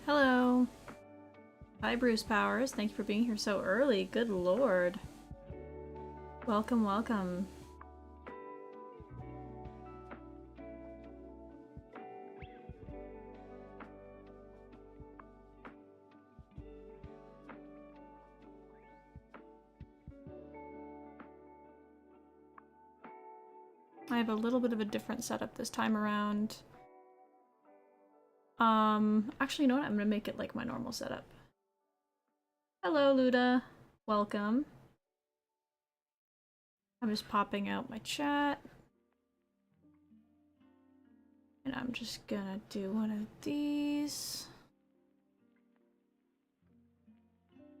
Hello. Hi, Bruce Powers. Thank you for being here so early. Good lord. Welcome, welcome. I have a little bit of a different setup this time around. Actually, you know what? I'm gonna make it like my normal setup. Hello, Luda. Welcome. I'm just popping out my chat. And I'm just gonna do one of these.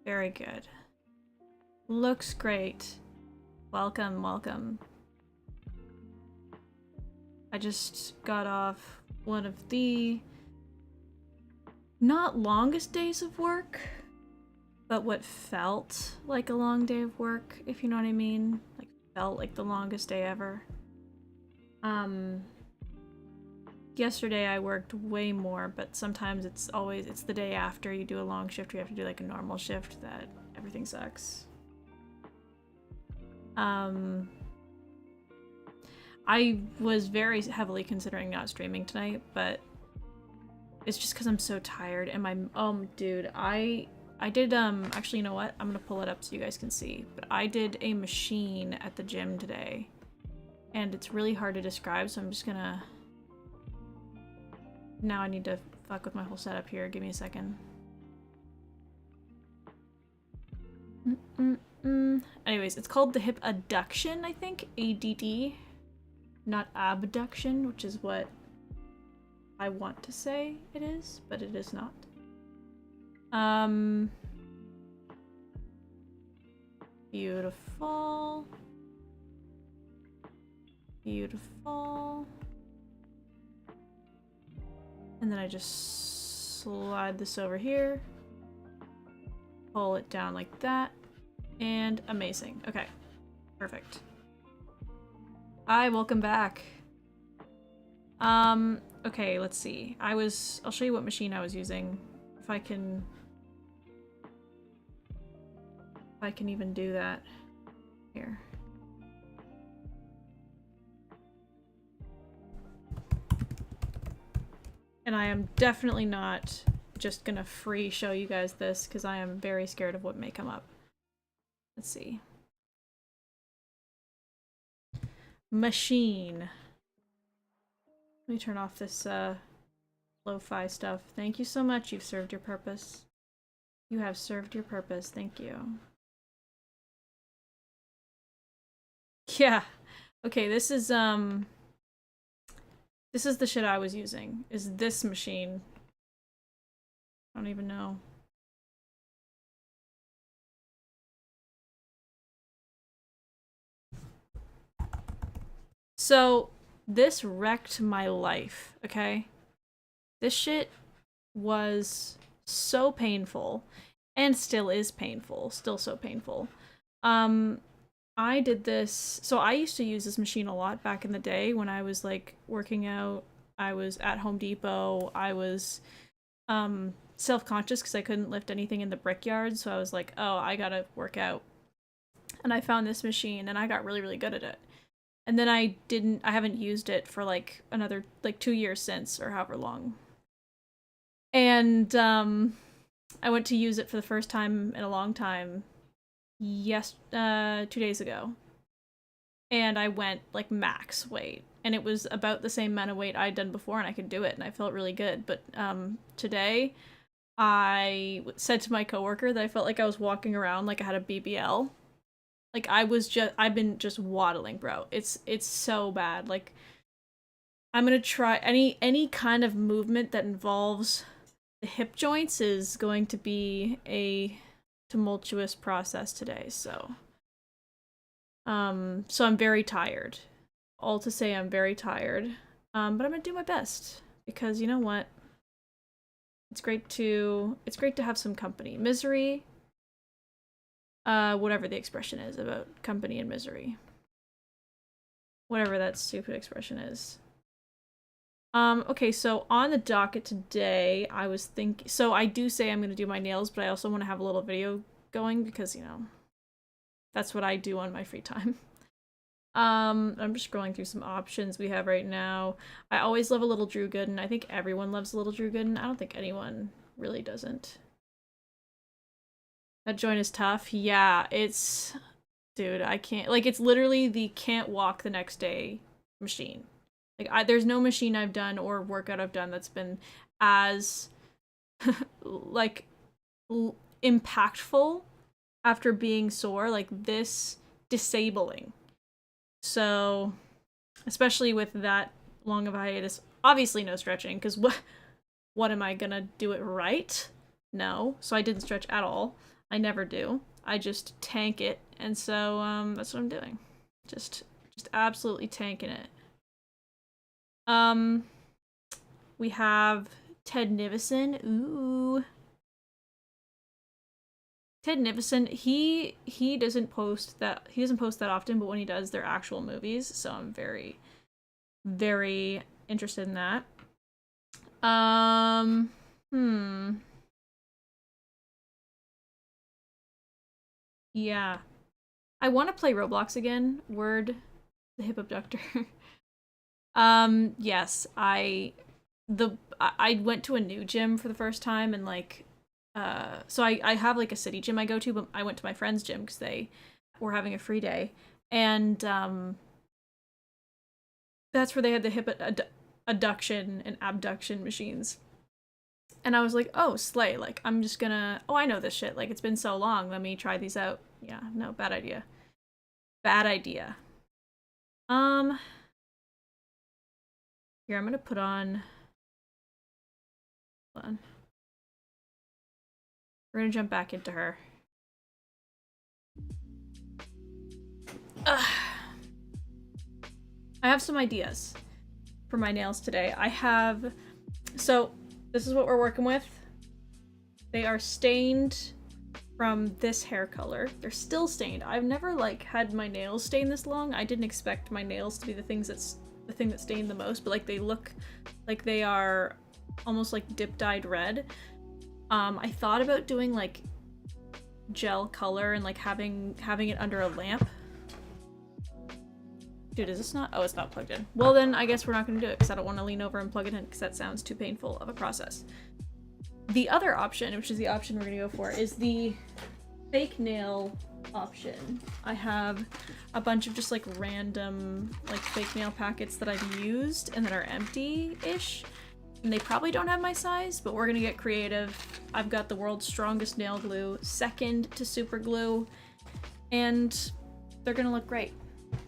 Very good. Looks great. Welcome, welcome. I just got off one of the not longest days of work, but what felt like a long day of work, if you know what I mean. Like, felt like the longest day ever. Yesterday I worked way more, but sometimes it's the day after you do a long shift, you have to do like a normal shift that everything sucks. I was very heavily considering not streaming tonight, but it's just because I'm so tired and my dude, I did actually, you know what? I'm gonna pull it up so you guys can see. But I did a machine at the gym today, and it's really hard to describe, so I'm just gonna. Now I need to fuck with my whole setup here. Give me a second. Anyways, it's called the hip adduction, I think. ADD. Not abduction, which is what I want to say it is, but it is not. Beautiful. Beautiful. And then I just slide this over here. Pull it down like that. And amazing. Okay. Perfect. Hi, welcome back. Okay, let's see. I'll show you what machine I was using. If I can even do that. Here. And I am definitely not just gonna free show you guys this, because I am very scared of what may come up. Let's see. Machine. Let me turn off this lo-fi stuff. Thank you so much. You've served your purpose. You have served your purpose. Thank you. Yeah. Okay, this is the shit I was using. Is this machine. I don't even know. So, this wrecked my life, okay? This shit was so painful, and still is painful, still so painful. I did this, so I used to use this machine a lot back in the day when I was like working out. I was at Home Depot. I was self-conscious because I couldn't lift anything in the brickyard, so I was like, oh, I gotta work out. And I found this machine and I got really, really good at it. And then I haven't used it for like another, like 2 years since, or however long. And I went to use it for the first time in a long time 2 days ago. And I went like max weight. And it was about the same amount of weight I'd done before, and I could do it, and I felt really good. But today, I said to my coworker that I felt like I was walking around like I had a BBL. Like I've been just waddling, bro. It's so bad. Like, I'm gonna try any kind of movement that involves the hip joints is going to be a tumultuous process today, so I'm very tired. All to say I'm very tired. But I'm gonna do my best, because you know what? It's great to have some company. Misery, whatever the expression is about company and misery. Whatever that stupid expression is. Okay, so on the docket today, I was thinking, so I do say I'm gonna do my nails, but I also want to have a little video going because, you know, that's what I do on my free time. I'm just scrolling through some options we have right now. I always love a little Drew Gooden. I think everyone loves a little Drew Gooden. I don't think anyone really doesn't. That joint is tough. Yeah, it's... Dude, I can't... Like, it's literally the can't walk the next day machine. Like, there's no machine I've done or workout I've done that's been as, like, impactful after being sore. Like, this disabling. So, especially with that long of a hiatus, obviously no stretching, because what am I gonna do it right? No. So I didn't stretch at all. I never do. I just tank it, and so, that's what I'm doing. Just absolutely tanking it. We have Ted Nivison. Ooh. Ted Nivison, he doesn't post that often, but when he does, they're actual movies, so I'm very, very interested in that. Yeah. I want to play Roblox again. Word, the hip abductor. Yes, I went to a new gym for the first time, and like, so I have like a city gym I go to, but I went to my friend's gym because they were having a free day, and that's where they had the hip adduction and abduction machines. And I was like, oh, slay, like, I'm just gonna, oh, I know this shit, like, it's been so long, let me try these out. Yeah, no, bad idea. Bad idea. Here, I'm gonna put on... Hold on. We're gonna jump back into her. Ugh. I have some ideas for my nails today. I have... So, this is what we're working with. They are stained from this hair color. They're still stained. I've never, like, had my nails stained this long. I didn't expect my nails to be the thing that stained the most, but, like, they look like they are almost, like, dip-dyed red. I thought about doing, like, gel color and, like, having it under a lamp. Dude, is this not? Oh, it's not plugged in. Well, then I guess we're not going to do it because I don't want to lean over and plug it in because that sounds too painful of a process. The other option, which is the option we're going to go for, is the fake nail option. I have a bunch of just like random like fake nail packets that I've used and that are empty-ish. And they probably don't have my size, but we're going to get creative. I've got the world's strongest nail glue, second to super glue, and they're going to look great.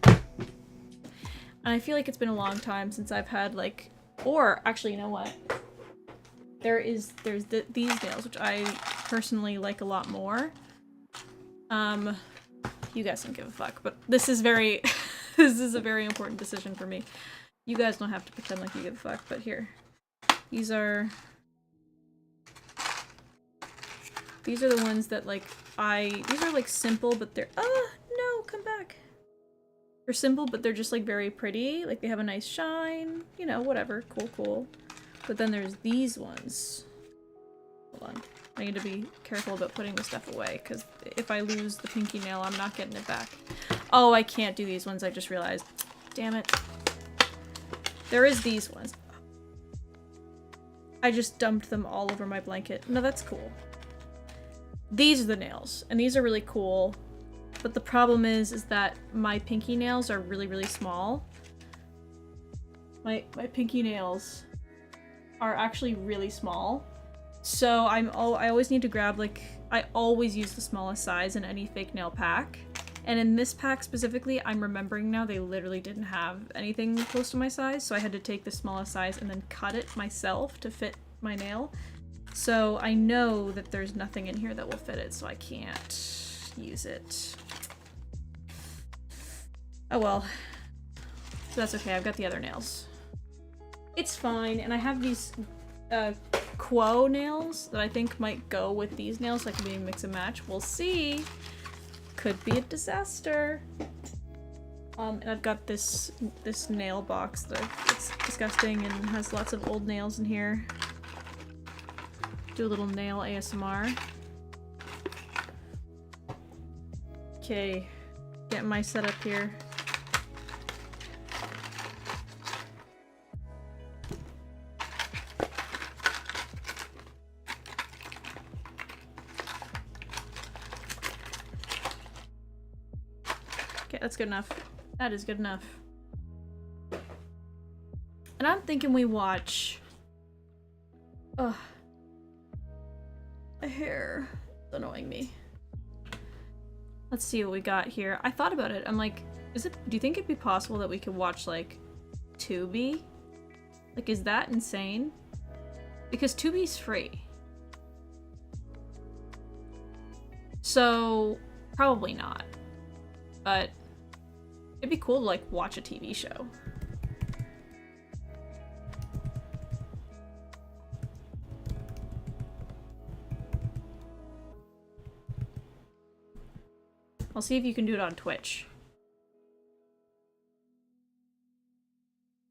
And I feel like it's been a long time since I've had like, or actually, you know what? There's these nails, which I personally like a lot more. You guys don't give a fuck, but this is very, this is a very important decision for me. You guys don't have to pretend like you give a fuck, but here. These are the ones that like, these are like simple, but they're, no, come back. They're simple, but they're just like very pretty. Like they have a nice shine, you know, whatever, cool. But then there's these ones. Hold on. I need to be careful about putting this stuff away, because if I lose the pinky nail, I'm not getting it back. Oh, I can't do these ones, I just realized. Damn it. There is these ones. I just dumped them all over my blanket. No, that's cool. These are the nails, and these are really cool. But the problem is that my pinky nails are really, really small. My pinky nails are actually really small. So I always need to grab, like, I always use the smallest size in any fake nail pack. And in this pack specifically, I'm remembering now, they literally didn't have anything close to my size, so I had to take the smallest size and then cut it myself to fit my nail. So I know that there's nothing in here that will fit it, so I can't use it. Oh well. So that's okay, I've got the other nails. It's fine, and I have these Quo nails that I think might go with these nails, so I can maybe mix and match. We'll see. Could be a disaster. And I've got this nail box that it's disgusting and has lots of old nails in here. Do a little nail ASMR. Okay, get my setup here. Okay, that's good enough. That is good enough. And I'm thinking we watch... Ugh. A hair. It's annoying me. Let's see what we got here. I thought about it. I'm like, do you think it'd be possible that we could watch, like, Tubi? Like, is that insane? Because Tubi's free. So, probably not. But it'd be cool to, like, watch a TV show. I'll see if you can do it on Twitch.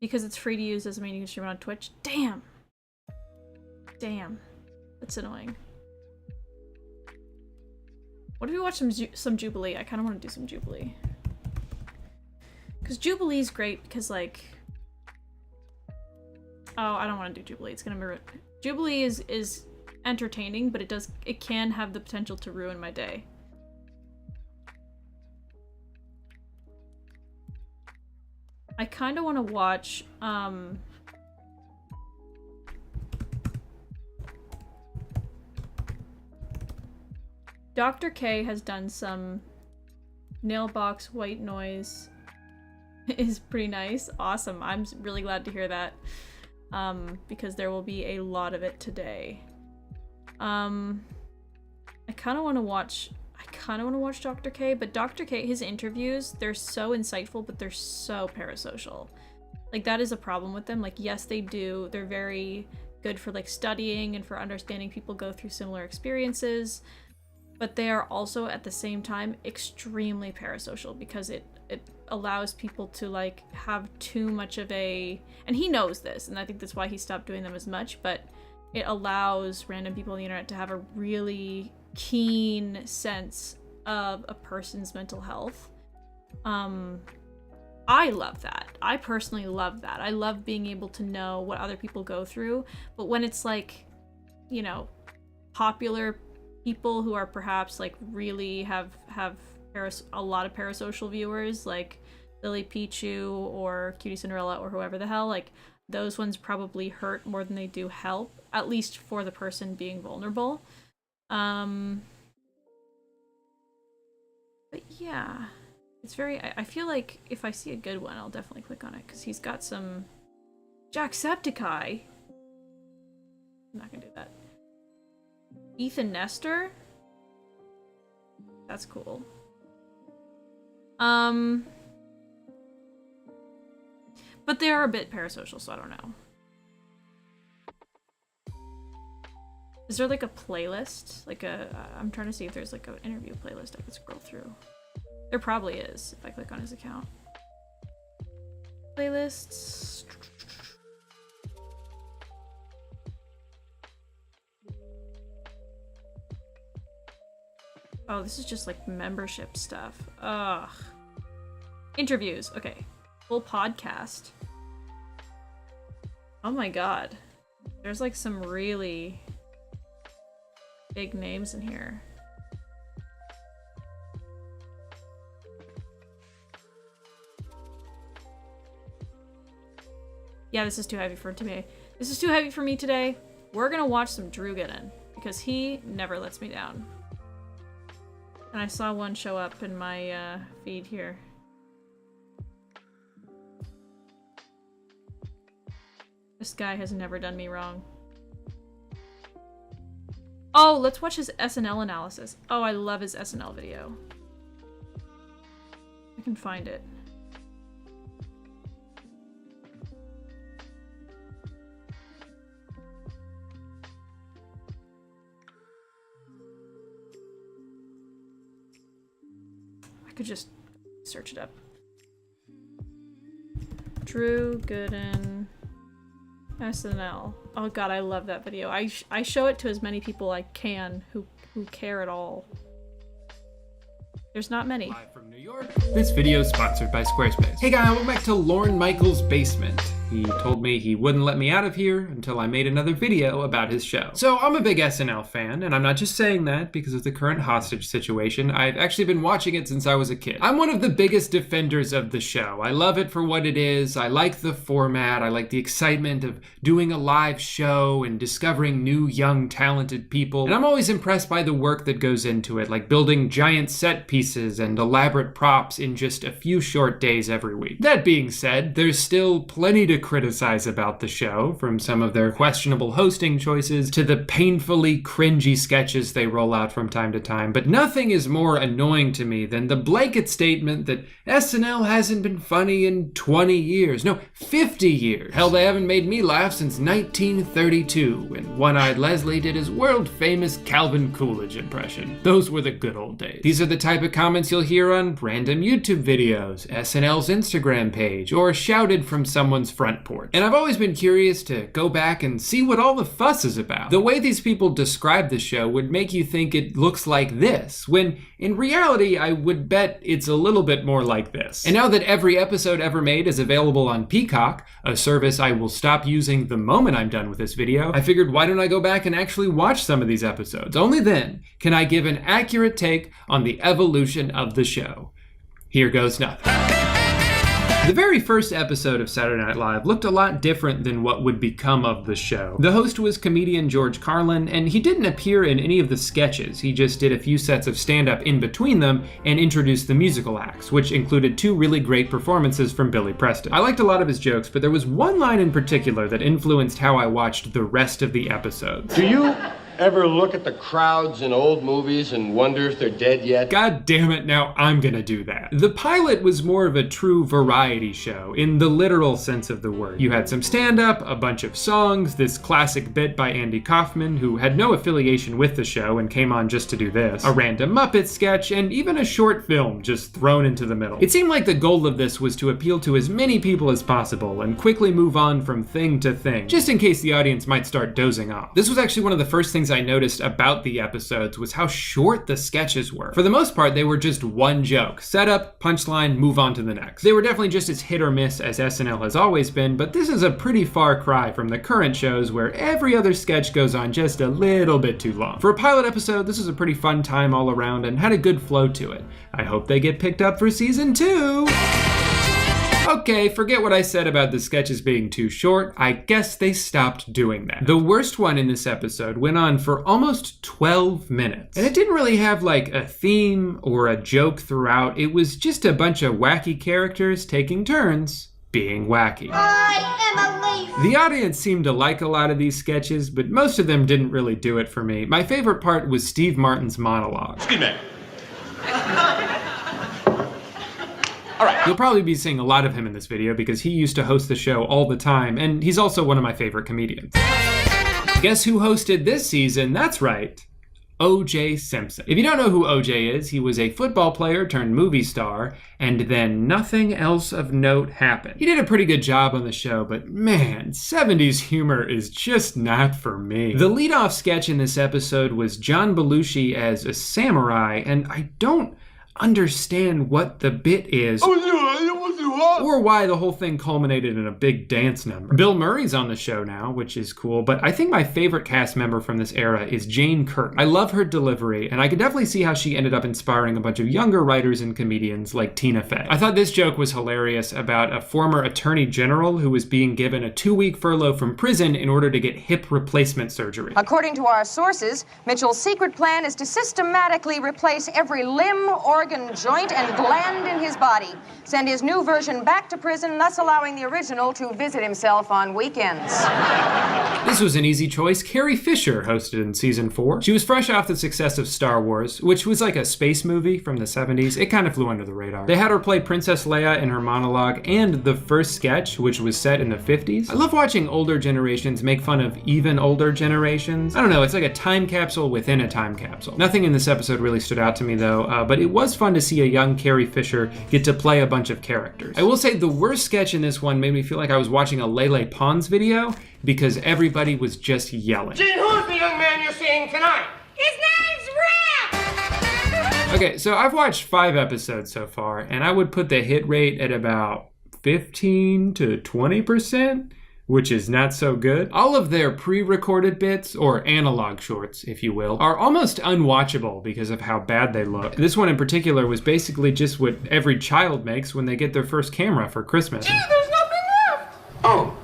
Because it's free to use doesn't mean you can stream it on Twitch. Damn! Damn. That's annoying. What if we watch some Jubilee? I kind of want to do some Jubilee. Because Jubilee is great because, like... Oh, I don't want to do Jubilee. It's gonna be... Jubilee is entertaining, but it can have the potential to ruin my day. I kind of want to watch, Dr. K has done some Nailbox white noise. Is pretty nice. Awesome. I'm really glad to hear that. Because there will be a lot of it today. I kind of want to watch Dr. K, but Dr. K, his interviews, they're so insightful, but they're so parasocial. Like, that is a problem with them. Like, yes, they're very good for, like, studying and for understanding people go through similar experiences, but they are also, at the same time, extremely parasocial because it allows people to, like, have too much of a... And he knows this, and I think that's why he stopped doing them as much, but it allows random people on the internet to have a really keen sense of a person's mental health. I love that. I personally love that. I love being able to know what other people go through, but when it's like, you know, popular people who are perhaps like really have a lot of parasocial viewers, like Lily Pichu or Cutie Cinderella or whoever the hell, like those ones probably hurt more than they do help, at least for the person being vulnerable. But yeah, it's very, I feel like if I see a good one, I'll definitely click on it, because he's got some Jacksepticeye. I'm not gonna do that. Ethan Nestor? That's cool. But they are a bit parasocial, so I don't know. Is there like a playlist? Like I'm trying to see if there's like an interview playlist I could scroll through. There probably is if I click on his account. Playlists. Oh, this is just like membership stuff. Ugh. Interviews. Okay. Full podcast. Oh my god. There's like some really big names in here. Yeah, this is too heavy for today. This is too heavy for me today. We're gonna watch some Drugaden because he never lets me down. And I saw one show up in my feed here. This guy has never done me wrong. Oh, let's watch his SNL analysis. Oh, I love his SNL video. I can find it. I could just search it up. Drew Gooden SNL. Oh god, I love that video. I show it to as many people I can who care at all. There's not many. Live from New York. This video is sponsored by Squarespace. Hey guys, welcome back to Lorne Michaels' basement. He told me he wouldn't let me out of here until I made another video about his show. So I'm a big SNL fan, and I'm not just saying that because of the current hostage situation. I've actually been watching it since I was a kid. I'm one of the biggest defenders of the show. I love it for what it is. I like the format. I like the excitement of doing a live show and discovering new, young, talented people. And I'm always impressed by the work that goes into it, like building giant set pieces and elaborate props in just a few short days every week. That being said, there's still plenty to criticize about the show, from some of their questionable hosting choices to the painfully cringy sketches they roll out from time to time, but nothing is more annoying to me than the blanket statement that SNL hasn't been funny in 20 years. No, 50 years. Hell, they haven't made me laugh since 1932, when One-Eyed Leslie did his world-famous Calvin Coolidge impression. Those were the good old days. These are the type of comments you'll hear on random YouTube videos, SNL's Instagram page, or shouted from someone's front porch. And I've always been curious to go back and see what all the fuss is about. The way these people describe the show would make you think it looks like this, when in reality I would bet it's a little bit more like this. And now that every episode ever made is available on Peacock, a service I will stop using the moment I'm done with this video, I figured why don't I go back and actually watch some of these episodes? Only then can I give an accurate take on the evolution of the show. Here goes nothing. The very first episode of Saturday Night Live looked a lot different than what would become of the show. The host was comedian George Carlin, and he didn't appear in any of the sketches. He just did a few sets of stand-up in between them and introduced the musical acts, which included two really great performances from Billy Preston. I liked a lot of his jokes, but there was one line in particular that influenced how I watched the rest of the episodes. Do you ever look at the crowds in old movies and wonder if they're dead yet? God damn it, now I'm gonna do that. The pilot was more of a true variety show, in the literal sense of the word. You had some stand-up, a bunch of songs, this classic bit by Andy Kaufman, who had no affiliation with the show and came on just to do this, a random Muppet sketch, and even a short film just thrown into the middle. It seemed like the goal of this was to appeal to as many people as possible and quickly move on from thing to thing, just in case the audience might start dozing off. This was actually one of the first things I noticed about the episodes was how short the sketches were. For the most part, they were just one joke. Setup, punchline, move on to the next. They were definitely just as hit or miss as SNL has always been, but this is a pretty far cry from the current shows where every other sketch goes on just a little bit too long. For a pilot episode, this was a pretty fun time all around and had a good flow to it. I hope they get picked up for season 2. Okay, forget what I said about the sketches being too short. I guess they stopped doing that. The worst one in this episode went on for almost 12 minutes. And it didn't really have like a theme or a joke throughout. It was just a bunch of wacky characters taking turns being wacky. I am a leaf. The audience seemed to like a lot of these sketches, but most of them didn't really do it for me. My favorite part was Steve Martin's monologue. Excuse me. All right. You'll probably be seeing a lot of him in this video because he used to host the show all the time, and he's also one of my favorite comedians. Guess who hosted this season? That's right, O.J. Simpson. If you don't know who O.J. is, he was a football player turned movie star, and then nothing else of note happened. He did a pretty good job on the show, but man, 70s humor is just not for me. The lead-off sketch in this episode was John Belushi as a samurai, and I don't understand what the bit is or why the whole thing culminated in a big dance number. Bill Murray's on the show now, which is cool, but I think my favorite cast member from this era is Jane Curtin. I love her delivery, and I could definitely see how she ended up inspiring a bunch of younger writers and comedians like Tina Fey. I thought this joke was hilarious about a former attorney general who was being given a 2-week furlough from prison in order to get hip replacement surgery. According to our sources, Mitchell's secret plan is to systematically replace every limb, organ, joint, and gland in his body. Send his new version back to prison, thus allowing the original to visit himself on weekends. This was an easy choice. Carrie Fisher hosted in season 4. She was fresh off the success of Star Wars, which was like a space movie from the 70s. It kind of flew under the radar. They had her play Princess Leia in her monologue and the first sketch, which was set in the 50s. I love watching older generations make fun of even older generations. I don't know, it's like a time capsule within a time capsule. Nothing in this episode really stood out to me though, but it was fun to see a young Carrie Fisher get to play a bunch of characters. I will say the worst sketch in this one made me feel like I was watching a Lele Pons video because everybody was just yelling. Gee, who's the young man you're seeing tonight? His name's Rap! Okay, so I've watched 5 episodes so far, and I would put the hit rate at about 15 to 20%, which is not so good. All of their pre-recorded bits, or analog shorts, if you will, are almost unwatchable because of how bad they look. This one in particular was basically just what every child makes when they get their first camera for Christmas. Gee, there's nothing left. Oh.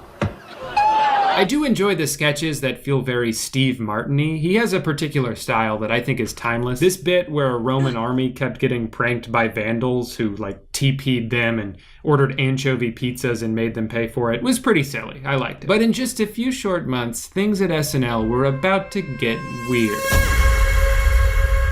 I do enjoy the sketches that feel very Steve Martin-y. He has a particular style that I think is timeless. This bit where a Roman army kept getting pranked by vandals who TP'd them and ordered anchovy pizzas and made them pay for it was pretty silly. I liked it. But in just a few short months, things at SNL were about to get weird.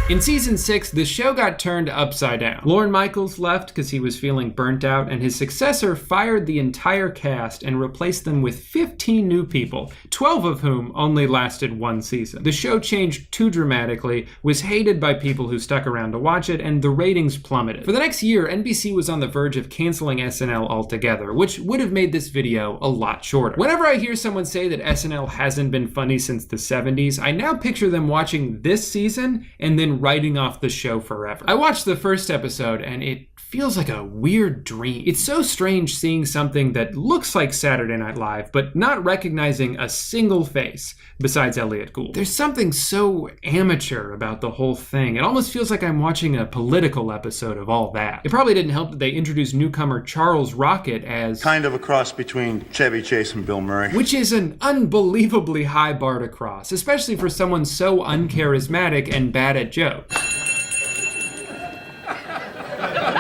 In season 6, the show got turned upside down. Lorne Michaels left because he was feeling burnt out, and his successor fired the entire cast and replaced them with 15 new people, 12 of whom only lasted 1 season. The show changed too dramatically, was hated by people who stuck around to watch it, and the ratings plummeted. For the next year, NBC was on the verge of canceling SNL altogether, which would have made this video a lot shorter. Whenever I hear someone say that SNL hasn't been funny since the 70s, I now picture them watching this season and then writing off the show forever. I watched the first episode and it feels like a weird dream. It's so strange seeing something that looks like Saturday Night Live, but not recognizing a single face besides Elliot Gould. There's something so amateur about the whole thing. It almost feels like I'm watching a political episode of All That. It probably didn't help that they introduced newcomer Charles Rocket as kind of a cross between Chevy Chase and Bill Murray. Which is an unbelievably high bar to cross, especially for someone so uncharismatic and bad at jokes.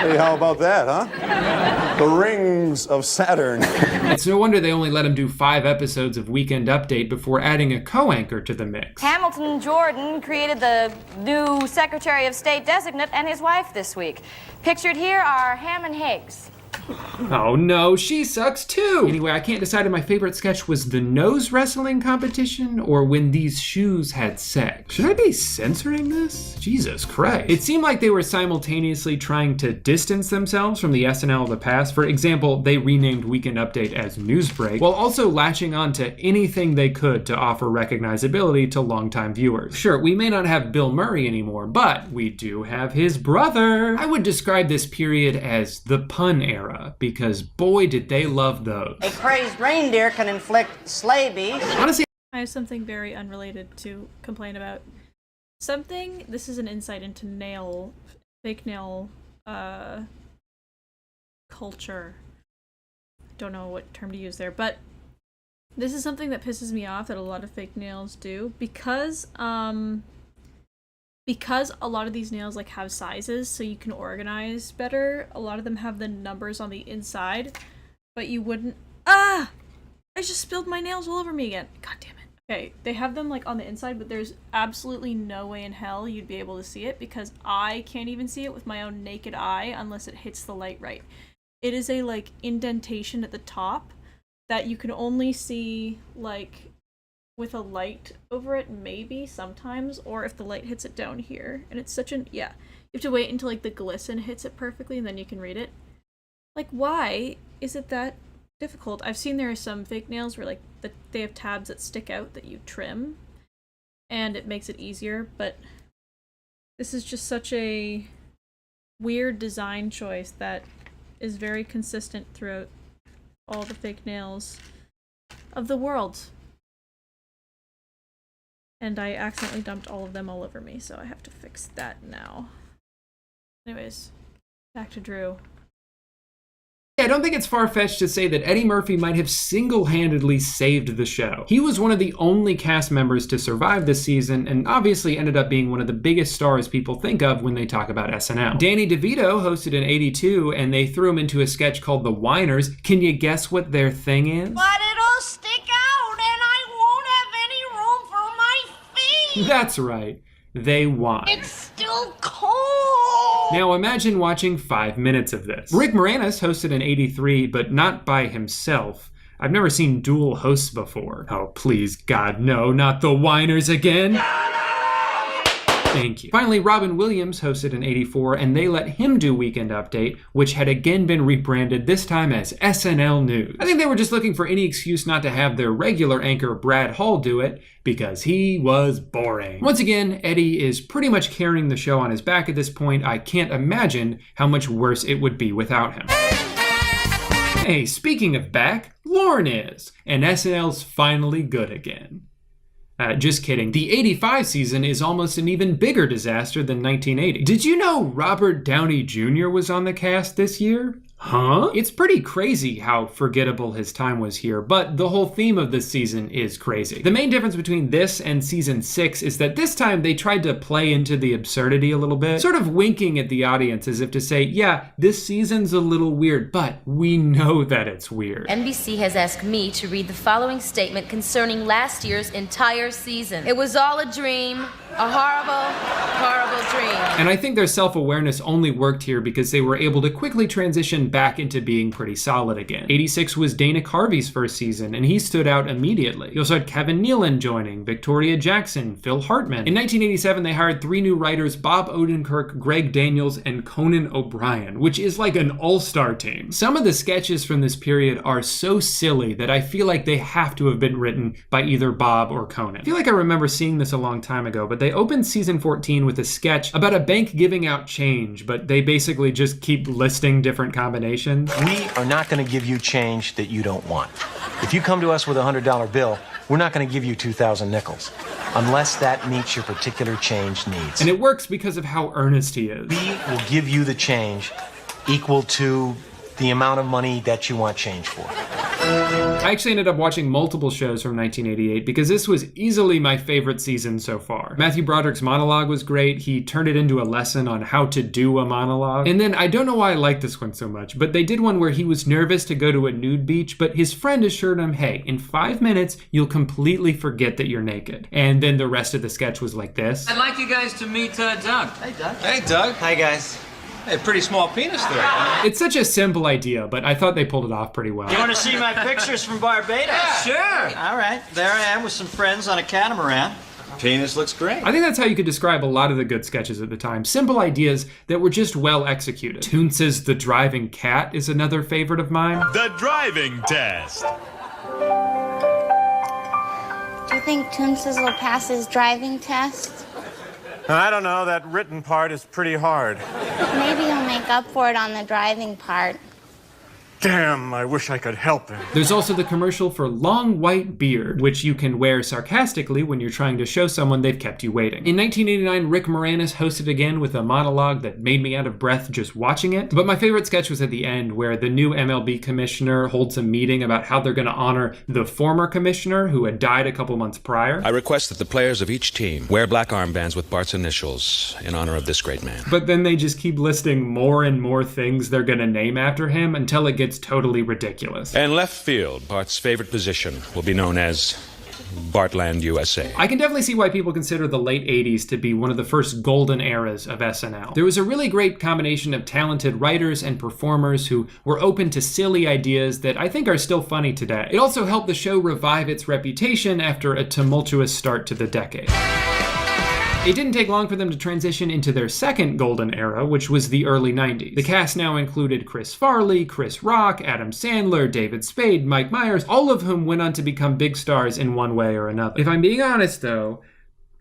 Hey, how about that, huh? The rings of Saturn. It's no wonder they only let him do 5 episodes of Weekend Update before adding a co-anchor to the mix. Hamilton Jordan created the new Secretary of State designate and his wife this week. Pictured here are Ham and Higgs. Oh no, she sucks too! Anyway, I can't decide if my favorite sketch was the nose wrestling competition or when these shoes had sex. Should I be censoring this? Jesus Christ. It seemed like they were simultaneously trying to distance themselves from the SNL of the past. For example, they renamed Weekend Update as Newsbreak, while also latching on to anything they could to offer recognizability to longtime viewers. Sure, we may not have Bill Murray anymore, but we do have his brother. I would describe this period as the pun era, because boy did they love those. A crazed reindeer can inflict sleigh bees. Honestly, I have something very unrelated to complain about. This is an insight into fake nail culture. I don't know what term to use there, but this is something that pisses me off that a lot of fake nails do, because a lot of these nails have sizes so you can organize better. A lot of them have the numbers on the inside, but you wouldn't. I just spilled my nails all over me again. God damn it. Okay, they have them on the inside, but there's absolutely no way in hell you'd be able to see it because I can't even see it with my own naked eye unless it hits the light right. It is a indentation at the top that you can only see with a light over it, maybe sometimes, or if the light hits it down here. And it's such you have to wait until the glisten hits it perfectly and then you can read it. Why is it that difficult? I've seen there are some fake nails where they have tabs that stick out that you trim and it makes it easier, but this is just such a weird design choice that is very consistent throughout all the fake nails of the world. And I accidentally dumped all of them all over me, so I have to fix that now. Anyways, back to Drew. I don't think it's far-fetched to say that Eddie Murphy might have single-handedly saved the show. He was one of the only cast members to survive this season, and obviously ended up being one of the biggest stars people think of when they talk about SNL. Danny DeVito hosted in '82, and they threw him into a sketch called The Whiners. Can you guess what their thing is? But it'll stick out and I won't have any room for my feet. That's right. They whine. It's still cold. Now imagine watching 5 minutes of this. Rick Moranis hosted in '83, but not by himself. I've never seen dual hosts before. Oh, please, God, no, not the whiners again. Thank you. Finally, Robin Williams hosted in '84, and they let him do Weekend Update, which had again been rebranded, this time as SNL News. I think they were just looking for any excuse not to have their regular anchor Brad Hall do it, because he was boring. Once again, Eddie is pretty much carrying the show on his back at this point. I can't imagine how much worse it would be without him. Hey, speaking of back, Lauren is, and SNL's finally good again. Just kidding. The '85 season is almost an even bigger disaster than 1980. Did you know Robert Downey Jr. was on the cast this year? Huh? It's pretty crazy how forgettable his time was here, but the whole theme of this season is crazy. The main difference between this and season 6 is that this time they tried to play into the absurdity a little bit, sort of winking at the audience as if to say, yeah, this season's a little weird, but we know that it's weird. NBC has asked me to read the following statement concerning last year's entire season. It was all a dream. A horrible, horrible dream. And I think their self-awareness only worked here because they were able to quickly transition back into being pretty solid again. '86 was Dana Carvey's first season, and he stood out immediately. You also had Kevin Nealon joining, Victoria Jackson, Phil Hartman. In 1987, they hired 3 new writers, Bob Odenkirk, Greg Daniels, and Conan O'Brien, which is like an all-star team. Some of the sketches from this period are so silly that I feel like they have to have been written by either Bob or Conan. I feel like I remember seeing this a long time ago, but they opened season 14 with a sketch about a bank giving out change, but they basically just keep listing different combinations. We are not going to give you change that you don't want. If you come to us with a $100 bill, we're not going to give you 2,000 nickels, unless that meets your particular change needs. And it works because of how earnest he is. We will give you the change equal to the amount of money that you want change for. I actually ended up watching multiple shows from 1988 because this was easily my favorite season so far. Matthew Broderick's monologue was great. He turned it into a lesson on how to do a monologue. And then I don't know why I like this one so much, but they did one where he was nervous to go to a nude beach, but his friend assured him, hey, in 5 minutes, you'll completely forget that you're naked. And then the rest of the sketch was like this. I'd like you guys to meet Doug. Hey, Doug. Hey, Doug. Hi, guys. Hey, pretty small penis there. It's such a simple idea, but I thought they pulled it off pretty well. You want to see my pictures from Barbados? Yeah, sure. All right, there I am with some friends on a catamaran. Penis looks great. I think that's how you could describe a lot of the good sketches at the time. Simple ideas that were just well executed. Toonce's The Driving Cat is another favorite of mine. The driving test. Do you think Toonces will pass his driving test? I don't know, that written part is pretty hard. Maybe he'll make up for it on the driving part. Damn, I wish I could help him. There's also the commercial for Long White Beard, which you can wear sarcastically when you're trying to show someone they've kept you waiting. In 1989, Rick Moranis hosted again with a monologue that made me out of breath just watching it. But my favorite sketch was at the end, where the new MLB commissioner holds a meeting about how they're going to honor the former commissioner who had died a couple months prior. I request that the players of each team wear black armbands with Bart's initials in honor of this great man. But then they just keep listing more and more things they're going to name after him until it gets totally ridiculous. And left field, Bart's favorite position, will be known as Bartland, USA. I can definitely see why people consider the late 80s to be one of the first golden eras of SNL. There was a really great combination of talented writers and performers who were open to silly ideas that I think are still funny today. It also helped the show revive its reputation after a tumultuous start to the decade. It didn't take long for them to transition into their second golden era, which was the early 90s. The cast now included Chris Farley, Chris Rock, Adam Sandler, David Spade, Mike Myers, all of whom went on to become big stars in one way or another. If I'm being honest though,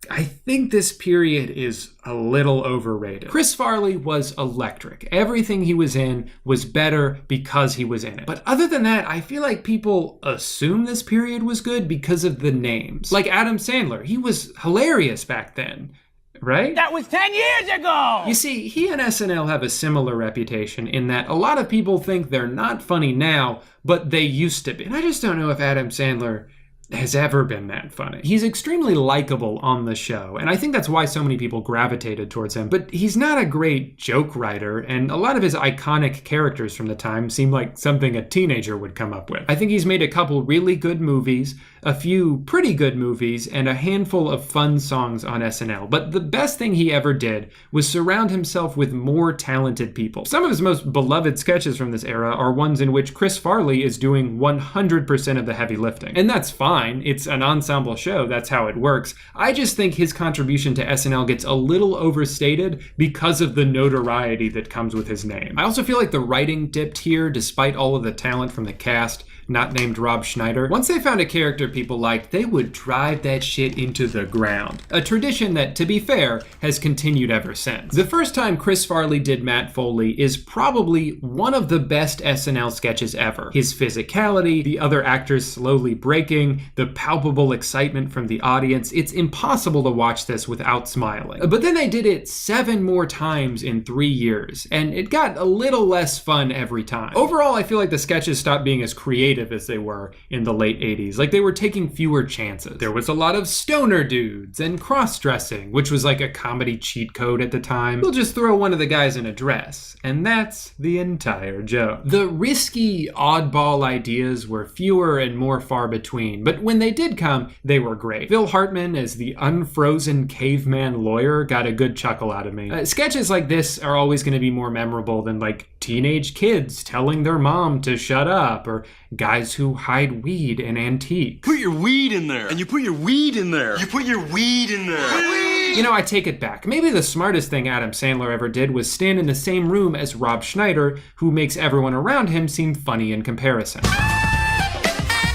I think this period is a little overrated. Chris Farley was electric. Everything he was in was better because he was in it. But other than that, I feel like people assume this period was good because of the names. Like Adam Sandler, he was hilarious back then, right? That was 10 years ago! You see, he and SNL have a similar reputation in that a lot of people think they're not funny now, but they used to be. And I just don't know if Adam Sandler has ever been that funny. He's extremely likable on the show, and I think that's why so many people gravitated towards him, but he's not a great joke writer, and a lot of his iconic characters from the time seem like something a teenager would come up with. I think he's made a couple really good movies, a few pretty good movies, and a handful of fun songs on SNL, but the best thing he ever did was surround himself with more talented people. Some of his most beloved sketches from this era are ones in which Chris Farley is doing 100% of the heavy lifting, and that's fine. fine. It's an ensemble show, that's how it works. I just think his contribution to SNL gets a little overstated because of the notoriety that comes with his name. I also feel like the writing dipped here despite all of the talent from the cast, not named Rob Schneider. Once they found a character people liked, they would drive that shit into the ground. A tradition that, to be fair, has continued ever since. The first time Chris Farley did Matt Foley is probably one of the best SNL sketches ever. His physicality, the other actors slowly breaking, the palpable excitement from the audience, it's impossible to watch this without smiling. But then they did it 7 more times in 3 years, and it got a little less fun every time. Overall, I feel like the sketches stopped being as creative as they were in the late 80s. Like they were taking fewer chances. There was a lot of stoner dudes and cross-dressing, which was like a comedy cheat code at the time. We'll just throw one of the guys in a dress, and that's the entire joke. The risky, oddball ideas were fewer and more far between, but when they did come, they were great. Phil Hartman as the unfrozen caveman lawyer got a good chuckle out of me. Sketches like this are always going to be more memorable than like teenage kids telling their mom to shut up, or guys who hide weed in antiques. Put your weed in there. And you put your weed in there. You put your weed in there. You know, I take it back. Maybe the smartest thing Adam Sandler ever did was stand in the same room as Rob Schneider, who makes everyone around him seem funny in comparison.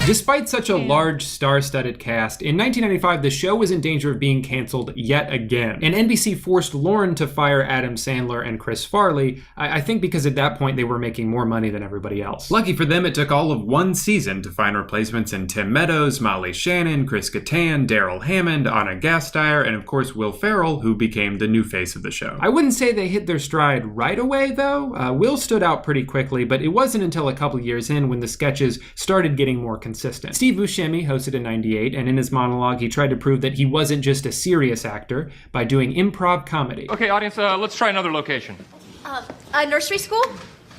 Despite such a large, star-studded cast, in 1995 the show was in danger of being canceled yet again. And NBC forced Lorne to fire Adam Sandler and Chris Farley, I think because at that point they were making more money than everybody else. Lucky for them, it took all of 1 season to find replacements in Tim Meadows, Molly Shannon, Chris Kattan, Daryl Hammond, Anna Gasteyer, and of course Will Ferrell, who became the new face of the show. I wouldn't say they hit their stride right away though. Will stood out pretty quickly, but it wasn't until a couple years in when the sketches started getting more consistent. Steve Buscemi hosted in '98, and in his monologue he tried to prove that he wasn't just a serious actor by doing improv comedy. Okay, audience, let's try another location. A nursery school?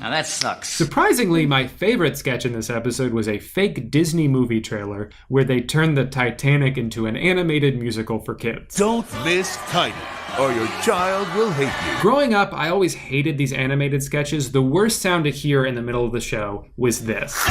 Now that sucks. Surprisingly, my favorite sketch in this episode was a fake Disney movie trailer where they turned the Titanic into an animated musical for kids. Don't miss Tiny, or your child will hate you. Growing up, I always hated these animated sketches. The worst sound to hear in the middle of the show was this,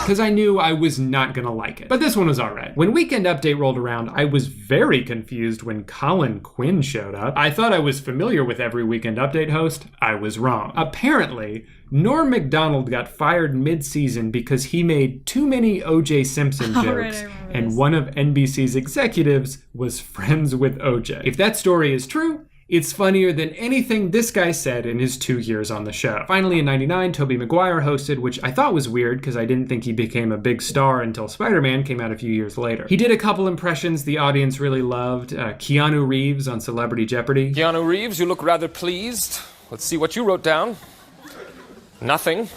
because I knew I was not gonna like it. But this one was alright. When Weekend Update rolled around, I was very confused when Colin Quinn showed up. I thought I was familiar with every Weekend Update host. I was wrong. Apparently, Norm Macdonald got fired mid-season because he made too many O.J. Simpson jokes, and one of NBC's executives was friends with O.J. If that story is true, it's funnier than anything this guy said in his 2 years on the show. Finally, in '99, Tobey Maguire hosted, which I thought was weird because I didn't think he became a big star until Spider-Man came out a few years later. He did a couple impressions the audience really loved. Keanu Reeves on Celebrity Jeopardy. Keanu Reeves, you look rather pleased. Let's see what you wrote down. Nothing.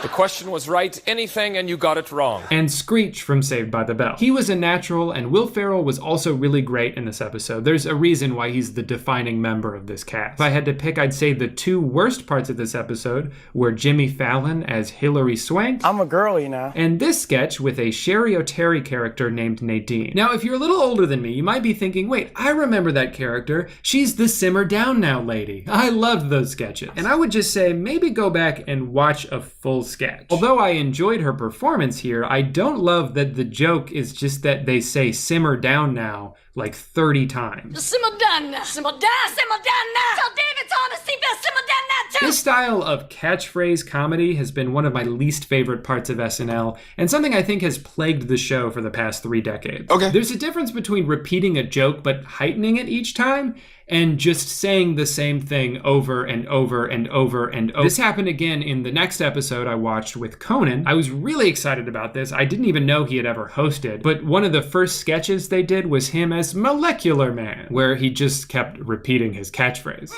The question was right, anything, and you got it wrong. And Screech from Saved by the Bell. He was a natural, and Will Ferrell was also really great in this episode. There's a reason why he's the defining member of this cast. If I had to pick, I'd say the 2 worst parts of this episode were Jimmy Fallon as Hilary Swank. I'm a girl, you know. And this sketch with a Sherry O'Terry character named Nadine. Now, if you're a little older than me, you might be thinking, wait, I remember that character. She's the Simmer Down Now lady. I loved those sketches. And I would just say, maybe go back and watch a full sketch. Although I enjoyed her performance here, I don't love that the joke is just that they say simmer down now like 30 times. Simmer down now. Simmer down now. Tell David Thomas, seatbelt, simmer down now too. This style of catchphrase comedy has been one of my least favorite parts of SNL, and something I think has plagued the show for the past 3 decades. Okay. There's a difference between repeating a joke but heightening it each time, and just saying the same thing over and over and over and over. This happened again in the next episode I watched with Conan. I was really excited about this. I didn't even know he had ever hosted, but one of the first sketches they did was him as Molecular Man, where he just kept repeating his catchphrase.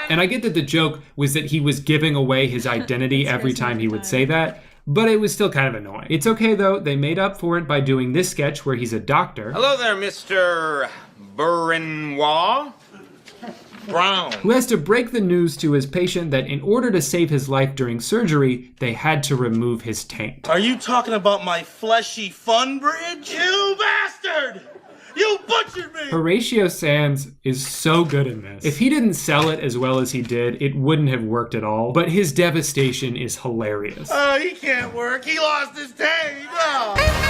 And I get that the joke was that he was giving away his identity every time he would say that, but it was still kind of annoying. It's okay though, they made up for it by doing this sketch where he's a doctor. Hello there, Mr. Berenois Brown. Who has to break the news to his patient that in order to save his life during surgery, they had to remove his taint. Are you talking about my fleshy fun bridge? You bastard! You butchered me! Horatio Sands is so good in this. If he didn't sell it as well as he did, it wouldn't have worked at all, but his devastation is hilarious. Oh, he can't work. He lost his tank. Oh.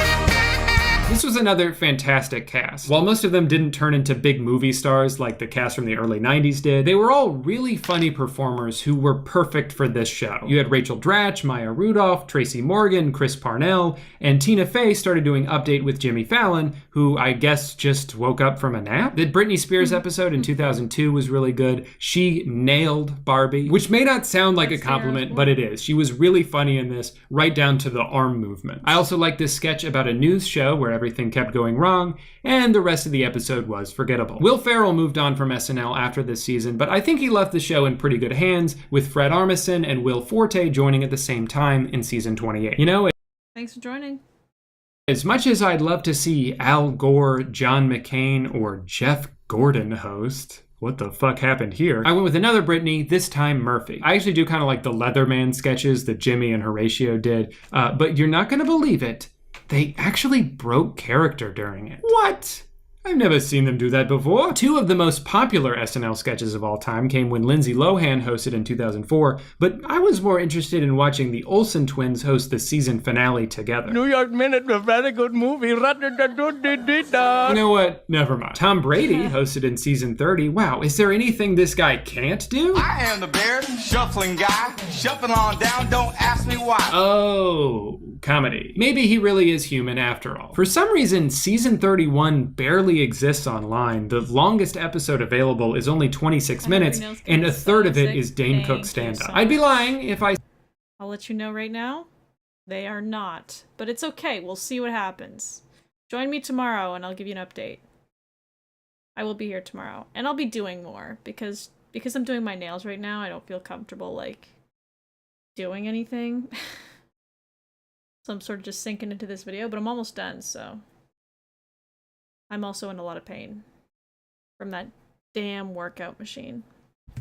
This was another fantastic cast. While most of them didn't turn into big movie stars like the cast from the early 90s did, they were all really funny performers who were perfect for this show. You had Rachel Dratch, Maya Rudolph, Tracy Morgan, Chris Parnell, and Tina Fey started doing Update with Jimmy Fallon, who I guess just woke up from a nap. The Britney Spears episode in 2002 was really good. She nailed Barbie, which may not sound like a compliment, but it is. She was really funny in this, right down to the arm movement. I also like this sketch about a news show where everything kept going wrong, and the rest of the episode was forgettable. Will Ferrell moved on from SNL after this season, but I think he left the show in pretty good hands, with Fred Armisen and Will Forte joining at the same time in season 28. You know, Thanks for joining. as much as I'd love to see Al Gore, John McCain, or Jeff Gordon host, what the fuck happened here? I went with another Britney, this time Murphy. I actually do kind of like the Leatherman sketches that Jimmy and Horatio did, but you're not gonna believe it. They actually broke character during it. What? I've never seen them do that before. Two of the most popular SNL sketches of all time came when Lindsay Lohan hosted in 2004, but I was more interested in watching the Olsen twins host the season finale together. New York Minute, a very good movie. You You know what? Never mind. Tom Brady hosted in season 30. Wow, is there anything this guy can't do? I am the bear, shuffling guy. Shuffling on down, don't ask me why. Oh, comedy. Maybe he really is human after all. For some reason, season 31 barely exists online. The longest episode available is only 26 minutes, and a third of it is Dane Cook's stand-up. I'd be lying if I'll let you know right now, they are not. But it's okay, we'll see what happens. Join me tomorrow and I'll give you an update. I will be here tomorrow. And I'll be doing more, because I'm doing my nails right now, I don't feel comfortable, like, doing anything. So I'm sort of just sinking into this video, but I'm almost done, so. I'm also in a lot of pain from that damn workout machine.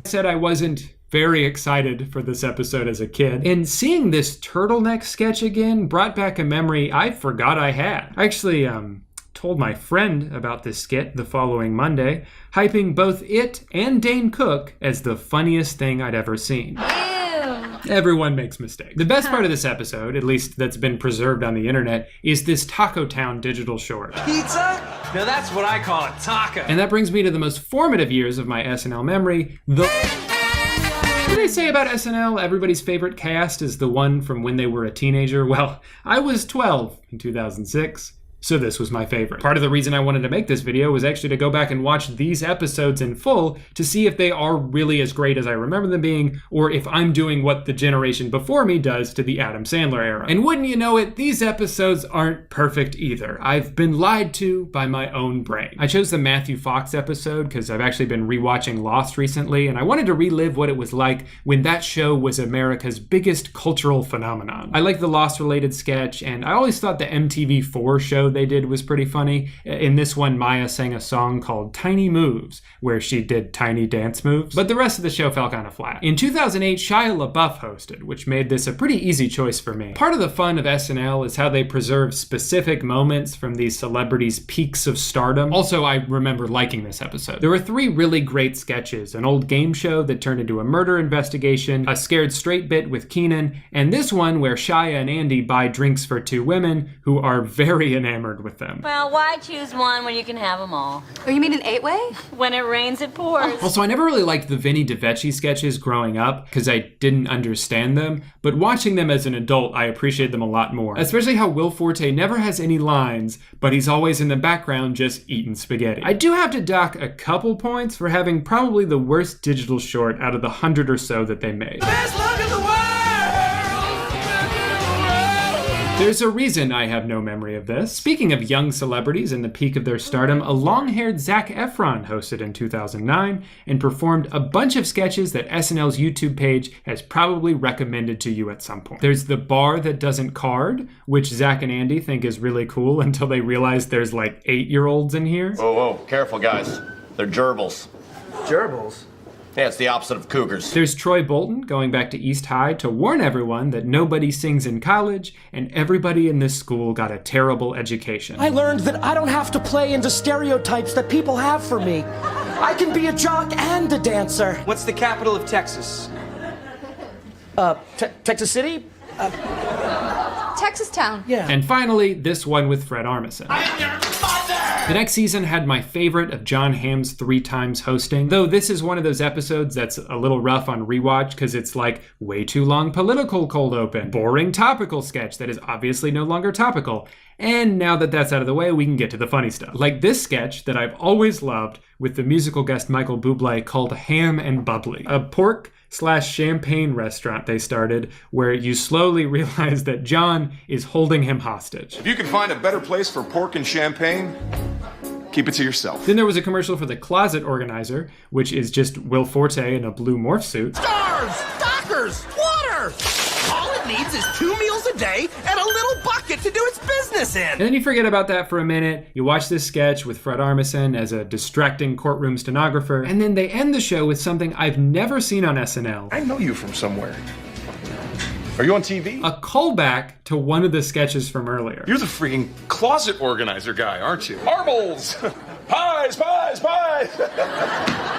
I said I wasn't very excited for this episode as a kid, and seeing this turtleneck sketch again brought back a memory I forgot I had. I actually told my friend about this skit the following Monday, hyping both it and Dane Cook as the funniest thing I'd ever seen. Everyone makes mistakes. The best part of this episode, at least that's been preserved on the internet, is this Taco Town digital short. Pizza? Now that's what I call a taco. And that brings me to the most formative years of my SNL memory, What do they say about SNL? Everybody's favorite cast is the one from when they were a teenager. Well, I was 12 in 2006. So this was my favorite. Part of the reason I wanted to make this video was actually to go back and watch these episodes in full to see if they are really as great as I remember them being, or if I'm doing what the generation before me does to the Adam Sandler era. And wouldn't you know it, these episodes aren't perfect either. I've been lied to by my own brain. I chose the Matthew Fox episode because I've actually been rewatching Lost recently, and I wanted to relive what it was like when that show was America's biggest cultural phenomenon. I like the Lost-related sketch, and I always thought the MTV4 show they did was pretty funny. In this one, Maya sang a song called Tiny Moves, where she did tiny dance moves, but the rest of the show fell kind of flat. In 2008, Shia LaBeouf hosted, which made this a pretty easy choice for me. Part of the fun of SNL is how they preserve specific moments from these celebrities' peaks of stardom. Also, I remember liking this episode. There were 3 really great sketches: an old game show that turned into a murder investigation, a scared straight bit with Keenan, and this one where Shia and Andy buy drinks for 2 women who are very enamored with them. Well, why choose one when you can have them all? Oh, you mean an 8-way? When it rains, it pours. Also, I never really liked the Vinny DiVecchi sketches growing up because I didn't understand them, but watching them as an adult, I appreciate them a lot more. Especially how Will Forte never has any lines, but he's always in the background just eating spaghetti. I do have to dock a couple points for having probably the worst digital short out of the 100 or so that they made. Best look in the world! There's a reason I have no memory of this. Speaking of young celebrities in the peak of their stardom, a long-haired Zac Efron hosted in 2009 and performed a bunch of sketches that SNL's YouTube page has probably recommended to you at some point. There's the bar that doesn't card, which Zac and Andy think is really cool until they realize there's like 8-year-olds in here. Whoa, whoa, careful guys. They're gerbils. Gerbils? Yeah, it's the opposite of cougars. There's Troy Bolton going back to East High to warn everyone that nobody sings in college and everybody in this school got a terrible education. I learned that I don't have to play into stereotypes that people have for me. I can be a jock and a dancer. What's the capital of Texas? Texas City? Texas Town. Yeah. And finally, this one with Fred Armisen. The next season had my favorite of Jon Hamm's 3 times hosting, though this is one of those episodes that's a little rough on rewatch because it's like way too long political cold open, boring topical sketch that is obviously no longer topical. And now that that's out of the way, we can get to the funny stuff. Like this sketch that I've always loved with the musical guest Michael Bublé called Ham and Bubbly, a pork/champagne restaurant they started where you slowly realize that John is holding him hostage. If you can find a better place for pork and champagne, keep it to yourself. Then there was a commercial for the closet organizer, which is just Will Forte in a blue morph suit. Stars! Dockers! Water! All it needs is 2 meals a day and a little bucket to do its business in. And then you forget about that for a minute, you watch this sketch with Fred Armisen as a distracting courtroom stenographer, and then they end the show with something I've never seen on SNL. I know you from somewhere. Are you on TV? A callback to one of the sketches from earlier. You're the freaking closet organizer guy, aren't you? Marbles! Pies, pies, pies!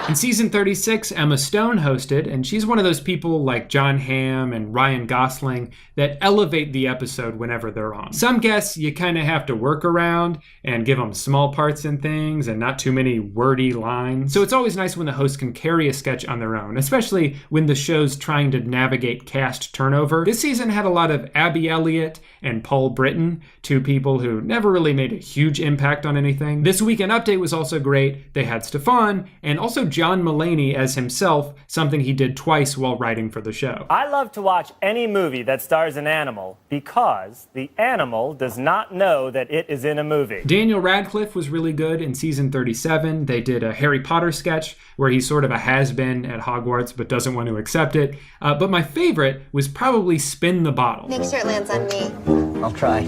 In season 36, Emma Stone hosted, and she's one of those people like Jon Hamm and Ryan Gosling that elevate the episode whenever they're on. Some guests you kind of have to work around and give them small parts and things and not too many wordy lines. So it's always nice when the host can carry a sketch on their own, especially when the show's trying to navigate cast turnover. This season had a lot of Abby Elliott and Paul Britton, 2 people who never really made a huge impact on anything. This Weekend Update was also great. They had Stefan and also John Mulaney as himself, something he did twice while writing for the show. I love to watch any movie that stars an animal because the animal does not know that it is in a movie. Daniel Radcliffe was really good in season 37. They did a Harry Potter sketch where he's sort of a has-been at Hogwarts but doesn't want to accept it. But my favorite was probably Spin the Bottle. Make sure it lands on me. I'll try.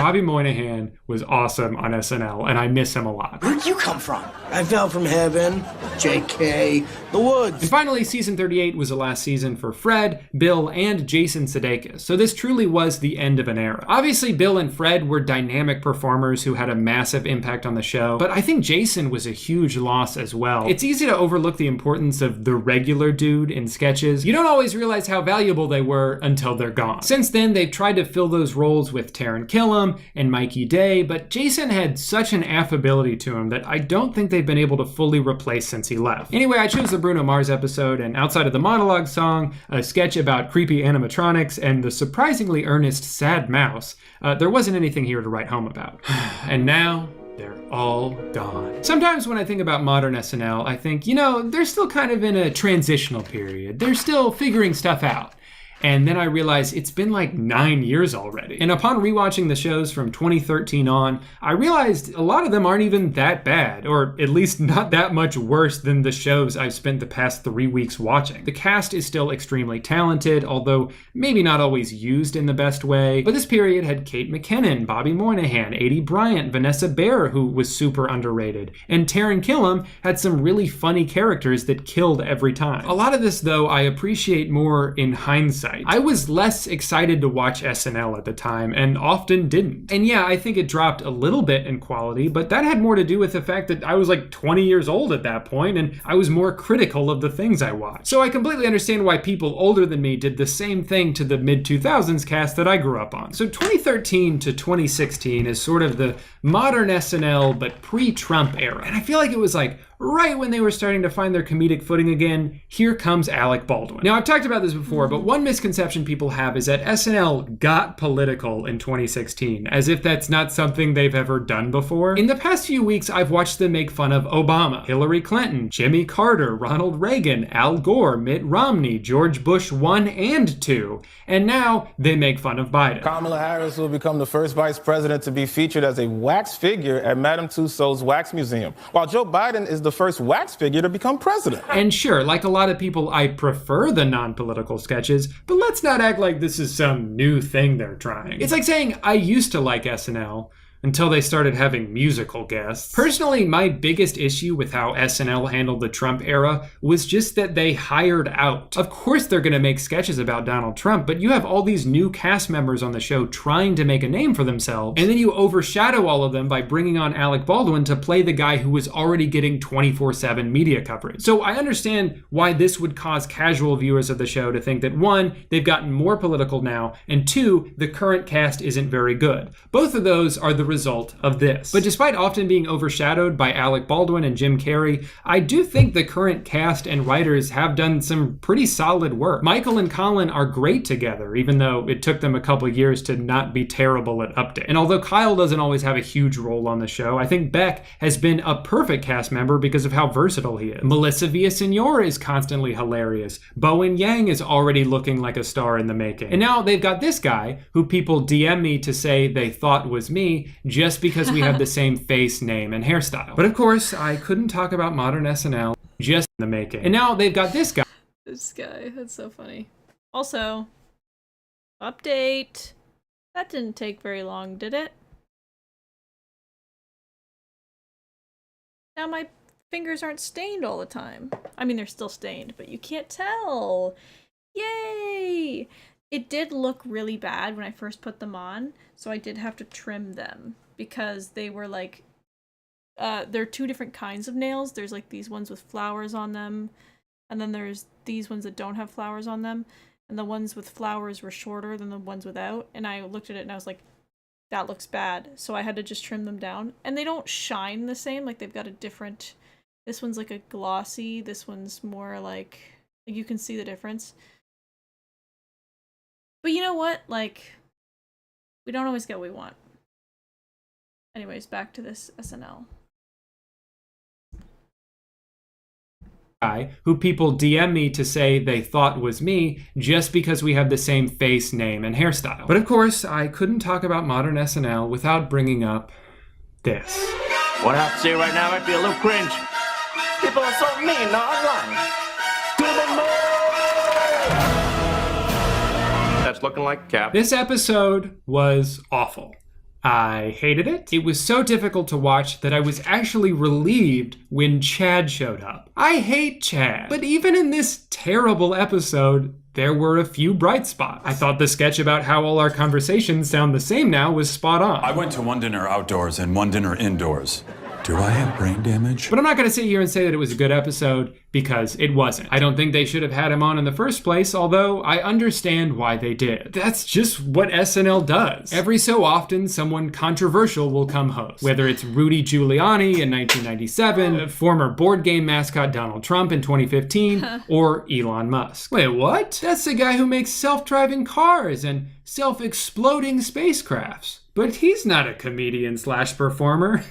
Bobby Moynihan was awesome on SNL, and I miss him a lot. Where'd you come from? I fell from heaven. JK. The woods. And finally, season 38 was the last season for Fred, Bill, and Jason Sudeikis. So this truly was the end of an era. Obviously, Bill and Fred were dynamic performers who had a massive impact on the show, but I think Jason was a huge loss as well. It's easy to overlook the importance of the regular dude in sketches. You don't always realize how valuable they were until they're gone. Since then, they've tried to fill those roles with Taron Killam and Mikey Day, but Jason had such an affability to him that I don't think they've been able to fully replace since he left. Anyway, I chose the Bruno Mars episode, and outside of the monologue song, a sketch about creepy animatronics, and the surprisingly earnest sad mouse, there wasn't anything here to write home about. And now, they're all gone. Sometimes when I think about modern SNL, I think, they're still kind of in a transitional period. They're still figuring stuff out. And then I realized it's been like 9 years already. And upon rewatching the shows from 2013 on, I realized a lot of them aren't even that bad, or at least not that much worse than the shows I've spent the past 3 weeks watching. The cast is still extremely talented, although maybe not always used in the best way. But this period had Kate McKinnon, Bobby Moynihan, Adie Bryant, Vanessa Bayer, who was super underrated, and Taron Killam had some really funny characters that killed every time. A lot of this, though, I appreciate more in hindsight. I was less excited to watch SNL at the time and often didn't. And yeah, I think it dropped a little bit in quality, but that had more to do with the fact that I was like 20 years old at that point and I was more critical of the things I watched. So I completely understand why people older than me did the same thing to the mid-2000s cast that I grew up on. So 2013 to 2016 is sort of the modern SNL but pre-Trump era. And I feel like it was like right when they were starting to find their comedic footing again, here comes Alec Baldwin. Now, I've talked about this before, but one misconception people have is that SNL got political in 2016, as if that's not something they've ever done before. In the past few weeks, I've watched them make fun of Obama, Hillary Clinton, Jimmy Carter, Ronald Reagan, Al Gore, Mitt Romney, George Bush 1 and 2, and now they make fun of Biden. Kamala Harris will become the first vice president to be featured as a wax figure at Madame Tussauds Wax Museum, while Joe Biden is the first wax figure to become president. And sure, like a lot of people, I prefer the non-political sketches, but let's not act like this is some new thing they're trying. It's like saying I used to like SNL until they started having musical guests. Personally, my biggest issue with how SNL handled the Trump era was just that they hired out. Of course they're gonna make sketches about Donald Trump, but you have all these new cast members on the show trying to make a name for themselves, and then you overshadow all of them by bringing on Alec Baldwin to play the guy who was already getting 24/7 media coverage. So I understand why this would cause casual viewers of the show to think that 1, they've gotten more political now, and 2, the current cast isn't very good. Both of those are the result of this. But despite often being overshadowed by Alec Baldwin and Jim Carrey, I do think the current cast and writers have done some pretty solid work. Michael and Colin are great together, even though it took them a couple years to not be terrible at update. And although Kyle doesn't always have a huge role on the show, I think Beck has been a perfect cast member because of how versatile he is. Melissa Villaseñor is constantly hilarious. Bowen Yang is already looking like a star in the making. And now they've got this guy, who people DM me to say they thought was me, just because we have the same face, name, and hairstyle. But of course, I couldn't talk about modern SNL, just in the making. And now they've got this guy. This guy, that's so funny. Also, update. That didn't take very long, did it? Now my fingers aren't stained all the time. I mean, they're still stained, but you can't tell. Yay! It did look really bad when I first put them on, so I did have to trim them because they were like, there are 2 different kinds of nails. There's like these ones with flowers on them, and then there's these ones that don't have flowers on them, and the ones with flowers were shorter than the ones without, and I looked at it and I was like, that looks bad, so I had to just trim them down. And they don't shine the same, like they've got a different, this one's like a glossy, this one's more like you can see the difference. But you know what? Like, we don't always get what we want. Anyways, back to this SNL. Guy, who people DM me to say they thought was me, just because we have the same face, name, and hairstyle. But of course, I couldn't talk about modern SNL without bringing up this. What I have to say right now might be a little cringe. People are so mean online. To the moon! That's looking like a cap. This episode was awful. I hated it. It was so difficult to watch that I was actually relieved when Chad showed up. I hate Chad. But even in this terrible episode, there were a few bright spots. I thought the sketch about how all our conversations sound the same now was spot on. I went to one dinner outdoors and one dinner indoors. Do I have brain damage? But I'm not going to sit here and say that it was a good episode, because it wasn't. I don't think they should have had him on in the first place, although I understand why they did. That's just what SNL does. Every so often, someone controversial will come host. Whether it's Rudy Giuliani in 1997, former board game mascot Donald Trump in 2015, or Elon Musk. Wait, what? That's the guy who makes self-driving cars and self-exploding spacecrafts. But he's not a comedian/performer.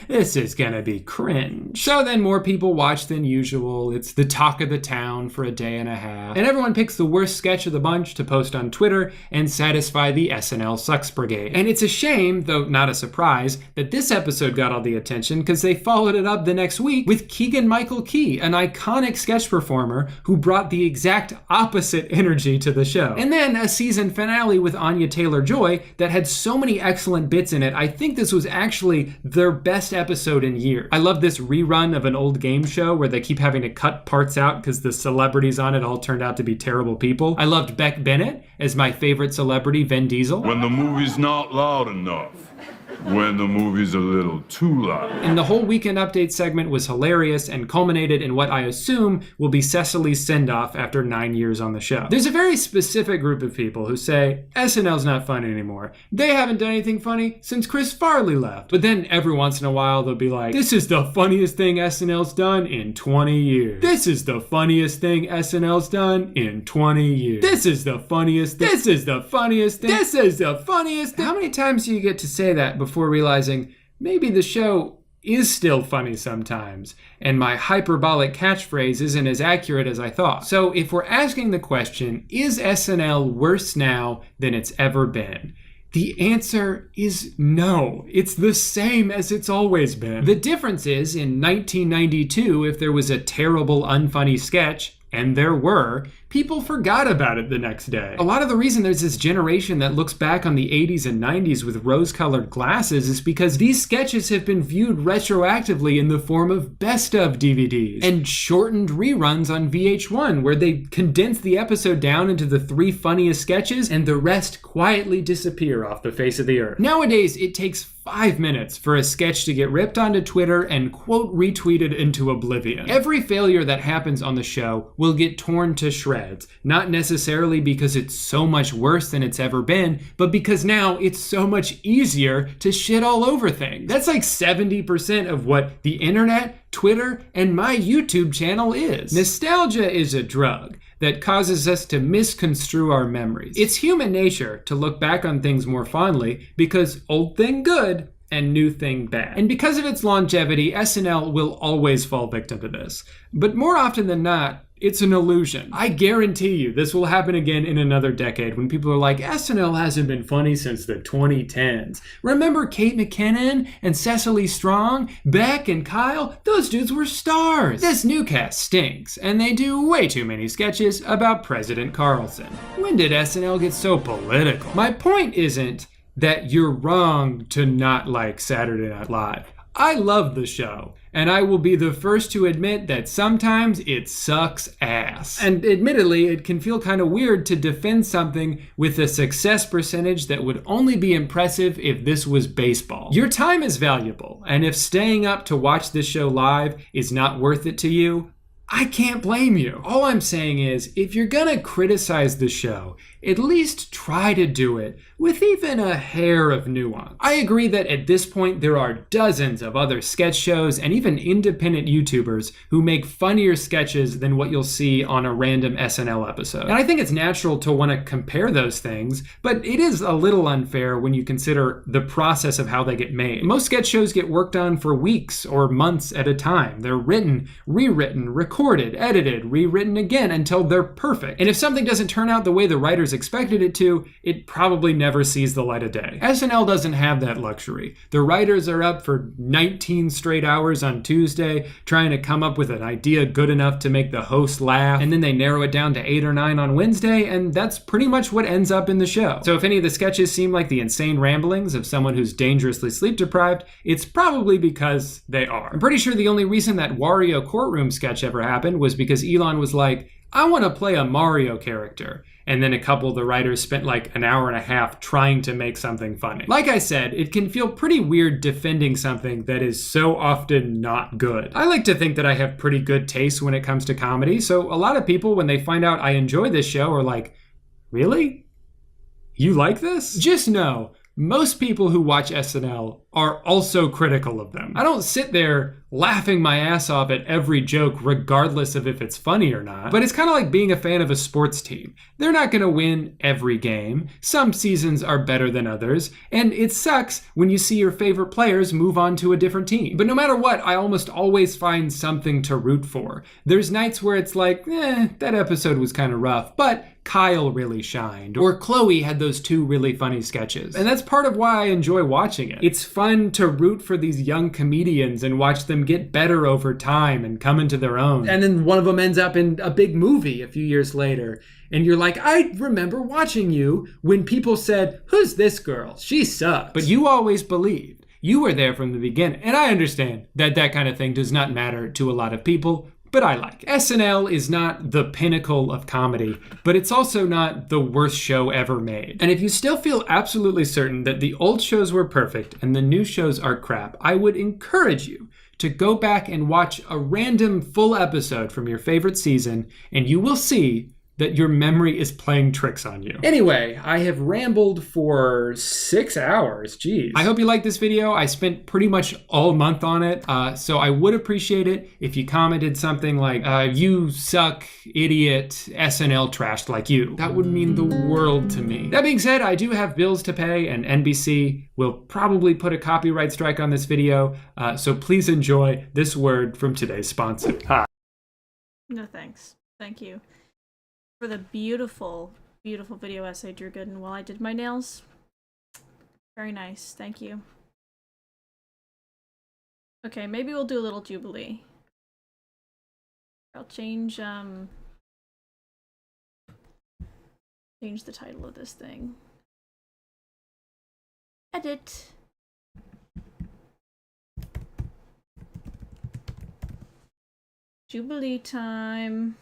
This is gonna be cringe. So then more people watch than usual. It's the talk of the town for a day and a half. And everyone picks the worst sketch of the bunch to post on Twitter and satisfy the SNL Sucks Brigade. And it's a shame, though not a surprise, that this episode got all the attention because they followed it up the next week with Keegan-Michael Key, an iconic sketch performer who brought the exact opposite energy to the show. And then a season finale with Anya Taylor-Joy that had so many excellent bits in it. I think this was actually their best episode in years. I love this rerun of an old game show where they keep having to cut parts out because the celebrities on it all turned out to be terrible people. I loved Beck Bennett as my favorite celebrity, Vin Diesel. When the movie's not loud enough. When the movie's a little too loud. And the whole Weekend Update segment was hilarious and culminated in what I assume will be Cecily's send-off after 9 years on the show. There's a very specific group of people who say, SNL's not funny anymore. They haven't done anything funny since Chris Farley left. But then every once in a while they'll be like, this is the funniest thing SNL's done in 20 years. This is the funniest thing SNL's done in 20 years. This is the funniest thing. This is the funniest thing. This is the funniest thing. How many times do you get to say that before realizing maybe the show is still funny sometimes, and my hyperbolic catchphrase isn't as accurate as I thought? So if we're asking the question, is SNL worse now than it's ever been? The answer is no. It's the same as it's always been. The difference is, in 1992, if there was a terrible, unfunny sketch, and there were, people forgot about it the next day. A lot of the reason there's this generation that looks back on the 80s and 90s with rose-colored glasses is because these sketches have been viewed retroactively in the form of best-of DVDs and shortened reruns on VH1, where they condense the episode down into the 3 funniest sketches and the rest quietly disappear off the face of the earth. Nowadays, it takes 5 minutes for a sketch to get ripped onto Twitter and quote retweeted into oblivion. Every failure that happens on the show will get torn to shreds, not necessarily because it's so much worse than it's ever been, but because now it's so much easier to shit all over things. That's like 70% of what the internet, Twitter, and my YouTube channel is. Nostalgia is a drug that causes us to misconstrue our memories. It's human nature to look back on things more fondly because old thing good and new thing bad. And because of its longevity, SNL will always fall victim to this. But more often than not, it's an illusion. I guarantee you this will happen again in another decade when people are like, SNL hasn't been funny since the 2010s. Remember Kate McKinnon and Cecily Strong, Beck and Kyle? Those dudes were stars. This new cast stinks, and they do way too many sketches about President Carlson. When did SNL get so political? My point isn't that you're wrong to not like Saturday Night Live. I love the show, and I will be the first to admit that sometimes it sucks ass. And admittedly, it can feel kind of weird to defend something with a success percentage that would only be impressive if this was baseball. Your time is valuable, and if staying up to watch this show live is not worth it to you, I can't blame you. All I'm saying is, if you're gonna criticize the show, at least try to do it with even a hair of nuance. I agree that at this point there are dozens of other sketch shows and even independent YouTubers who make funnier sketches than what you'll see on a random SNL episode. And I think it's natural to want to compare those things, but it is a little unfair when you consider the process of how they get made. Most sketch shows get worked on for weeks or months at a time. They're written, rewritten, recorded, edited, rewritten again until they're perfect. And if something doesn't turn out the way the writers expected it to, it probably never sees the light of day. SNL doesn't have that luxury. The writers are up for 19 straight hours on Tuesday trying to come up with an idea good enough to make the host laugh, and then they narrow it down to 8 or 9 on Wednesday, and that's pretty much what ends up in the show. So if any of the sketches seem like the insane ramblings of someone who's dangerously sleep deprived, it's probably because they are. I'm pretty sure the only reason that Wario courtroom sketch ever happened was because Elon was like, I want to play a Mario character. And then a couple of the writers spent like an hour and a half trying to make something funny. Like I said, it can feel pretty weird defending something that is so often not good. I like to think that I have pretty good taste when it comes to comedy, so a lot of people, when they find out I enjoy this show, are like, really? You like this? Just know, most people who watch SNL are also critical of them. I don't sit there laughing my ass off at every joke regardless of if it's funny or not, but it's kind of like being a fan of a sports team. They're not gonna win every game. Some seasons are better than others, and it sucks when you see your favorite players move on to a different team. But no matter what, I almost always find something to root for. There's nights where it's like, that episode was kind of rough, but Kyle really shined, or Chloe had those 2 really funny sketches. And that's part of why I enjoy watching it. It's fun to root for these young comedians and watch them get better over time and come into their own. And then one of them ends up in a big movie a few years later. And you're like, I remember watching you when people said, who's this girl? She sucks. But you always believed. You were there from the beginning. And I understand that that kind of thing does not matter to a lot of people, but I like it. SNL is not the pinnacle of comedy, but it's also not the worst show ever made. And if you still feel absolutely certain that the old shows were perfect and the new shows are crap, I would encourage you to go back and watch a random full episode from your favorite season, and you will see that your memory is playing tricks on you. Anyway, I have rambled for 6 hours, geez. I hope you liked this video. I spent pretty much all month on it, so I would appreciate it if you commented something like, you suck, idiot, SNL trashed like you. That would mean the world to me. That being said, I do have bills to pay, and NBC will probably put a copyright strike on this video, so please enjoy this word from today's sponsor. Hi. No thanks. Thank you for the beautiful, beautiful video essay, Drew Gooden, while I did my nails. Very nice. Thank you. Okay, maybe we'll do a little Jubilee. I'll change, change the title of this thing. Edit. Jubilee time.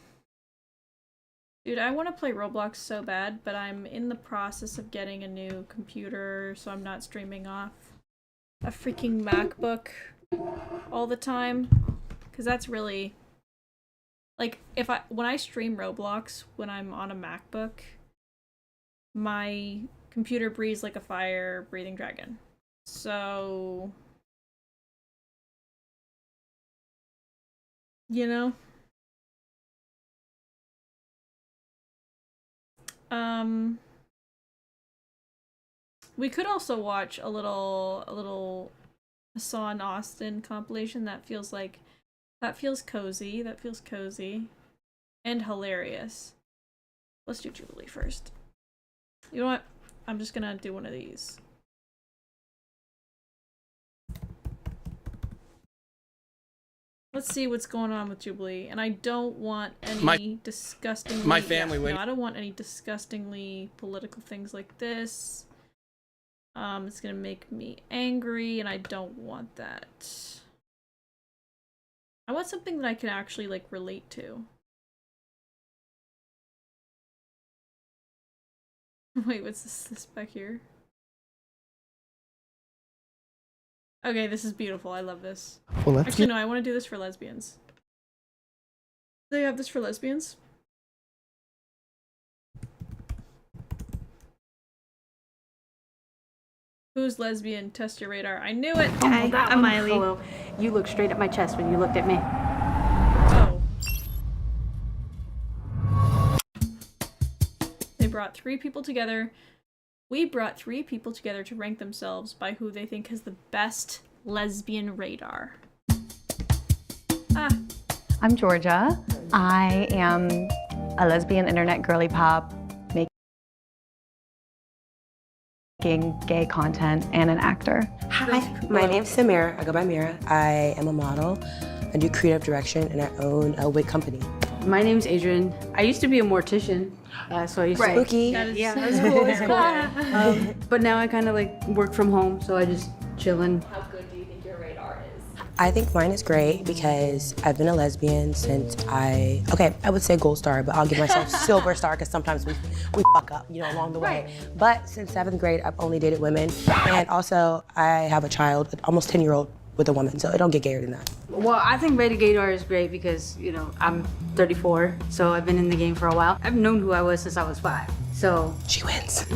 Dude, I want to play Roblox so bad, but I'm in the process of getting a new computer, so I'm not streaming off a freaking MacBook all the time. Because that's really... Like, when I stream Roblox, when I'm on a MacBook, my computer breathes like a fire-breathing dragon. So... You know? We could also watch a little Hassan Austin compilation that feels cozy, and hilarious. Let's do Jubilee first. You know what? I'm just gonna do one of these. Let's see what's going on with Jubilee, and I don't want any disgustingly... My family... No, I don't want any disgustingly political things like this. It's gonna make me angry, and I don't want that. I want something that I can actually, like, relate to. Wait, what's this back here? Okay, this is beautiful. I love this. Well, actually, no, I want to do this for lesbians. Do they have this for lesbians? Who's lesbian? Test your radar. I knew it! Hi, I'm Miley. Hello. You looked straight at my chest when you looked at me. Oh. They brought 3 people together. We brought 3 people together to rank themselves by who they think has the best lesbian radar. Ah. I'm Georgia. I am a lesbian internet girly pop making gay content and an actor. Hi, my name's Samira. I go by Mira. I am a model. I do creative direction and I own a wig company. My name's Adrian. I used to be a mortician, so I used to Spooky. Yeah, that's cool. It's cool. But now I kind of like work from home, so I just chillin'. How good do you think your radar is? I think mine is great because I've been a lesbian since I would say gold star, but I'll give myself silver star because sometimes we fuck up, along the way. But since 7th grade, I've only dated women, and also I have a child, an almost 10-year-old with a woman, so it don't get gayer than that. Well, I think rated gaydar is great because, I'm 34, so I've been in the game for a while. I've known who I was since I was 5, so... She wins.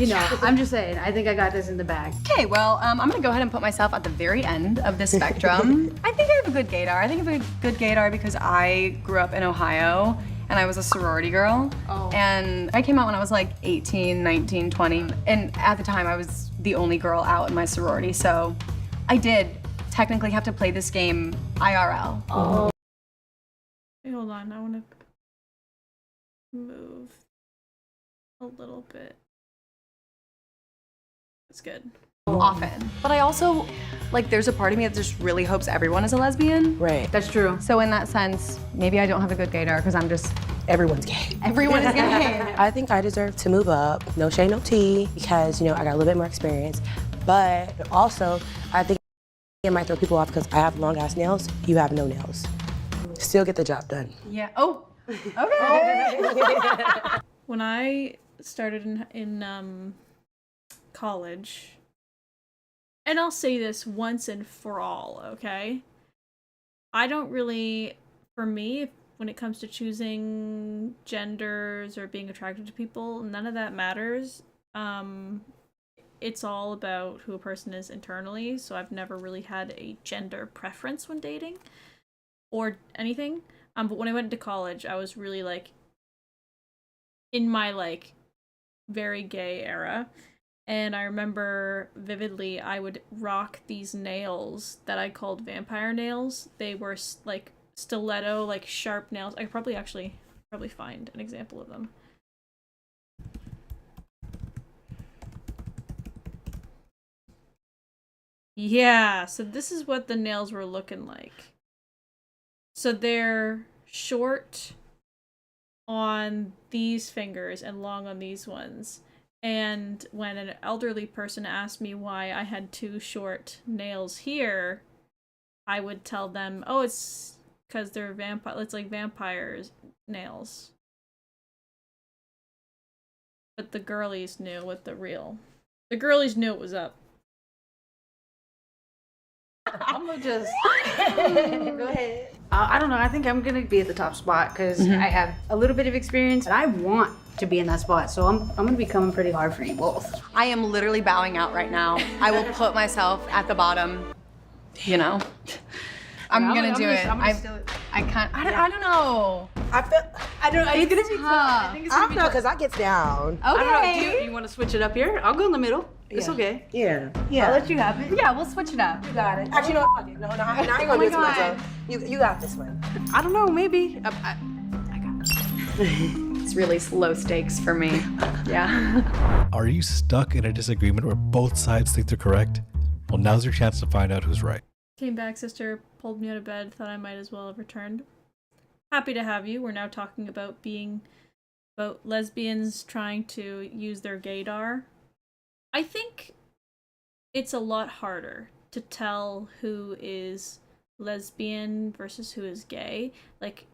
I'm just saying, I think I got this in the bag. Okay, well, I'm gonna go ahead and put myself at the very end of the spectrum. I think I have a good gaydar. I think I have a good gaydar because I grew up in Ohio, and I was a sorority girl. Oh. And I came out when I was like 18, 19, 20, and at the time I was the only girl out in my sorority, so I did technically have to play this game IRL. Oh. Wait, hold on, I want to move a little bit. That's good. Often. But I also, there's a part of me that just really hopes everyone is a lesbian. Right. That's true. So in that sense, maybe I don't have a good gaydar because I'm just... Everyone's gay. Everyone is gay. I think I deserve to move up. No shade, no tea, because, I got a little bit more experience. But also, I think it might throw people off because I have long ass nails, you have no nails. Still get the job done. Yeah. Oh. Okay. When I started in college, and I'll say this once and for all, okay? I don't really, for me, when it comes to choosing genders or being attracted to people, none of that matters. It's all about who a person is internally, so I've never really had a gender preference when dating or anything. But when I went to college, I was really in my very gay era, and I remember vividly I would rock these nails that I called vampire nails. They were stiletto, sharp nails. I could probably find an example of them. Yeah, so this is what the nails were looking like. So they're short, on these fingers and long on these ones. And when an elderly person asked me why I had 2 short nails here, I would tell them, oh, it's because they're it's like vampires' nails. But the girlies knew what the girlies knew it was up. I'm gonna just go ahead. I don't know. I think I'm gonna be at the top spot because I have a little bit of experience. And I want to be in that spot, so I'm gonna be coming pretty hard for you both. I am literally bowing out right now. I will put myself at the bottom. You know, I'm gonna do it. I can't. I don't know. I don't know. It's gonna be tough. I think it's gonna be tough because I get down. Okay. I don't know. Do you want to switch it up here? I'll go in the middle. It's okay. Yeah. I'll let you have it. Yeah, we'll switch it up. You got it. Actually, no, fuck it. No, I ain't gonna do it to myself. You got this one. I don't know. Maybe. I got it. It's really low stakes for me. Yeah. Are you stuck in a disagreement where both sides think they're correct? Well, now's your chance to find out who's right. Came back, sister, pulled me out of bed, thought I might as well have returned. Happy to have you. We're now talking about lesbians trying to use their gaydar. I think it's a lot harder to tell who is lesbian versus who is gay. Like,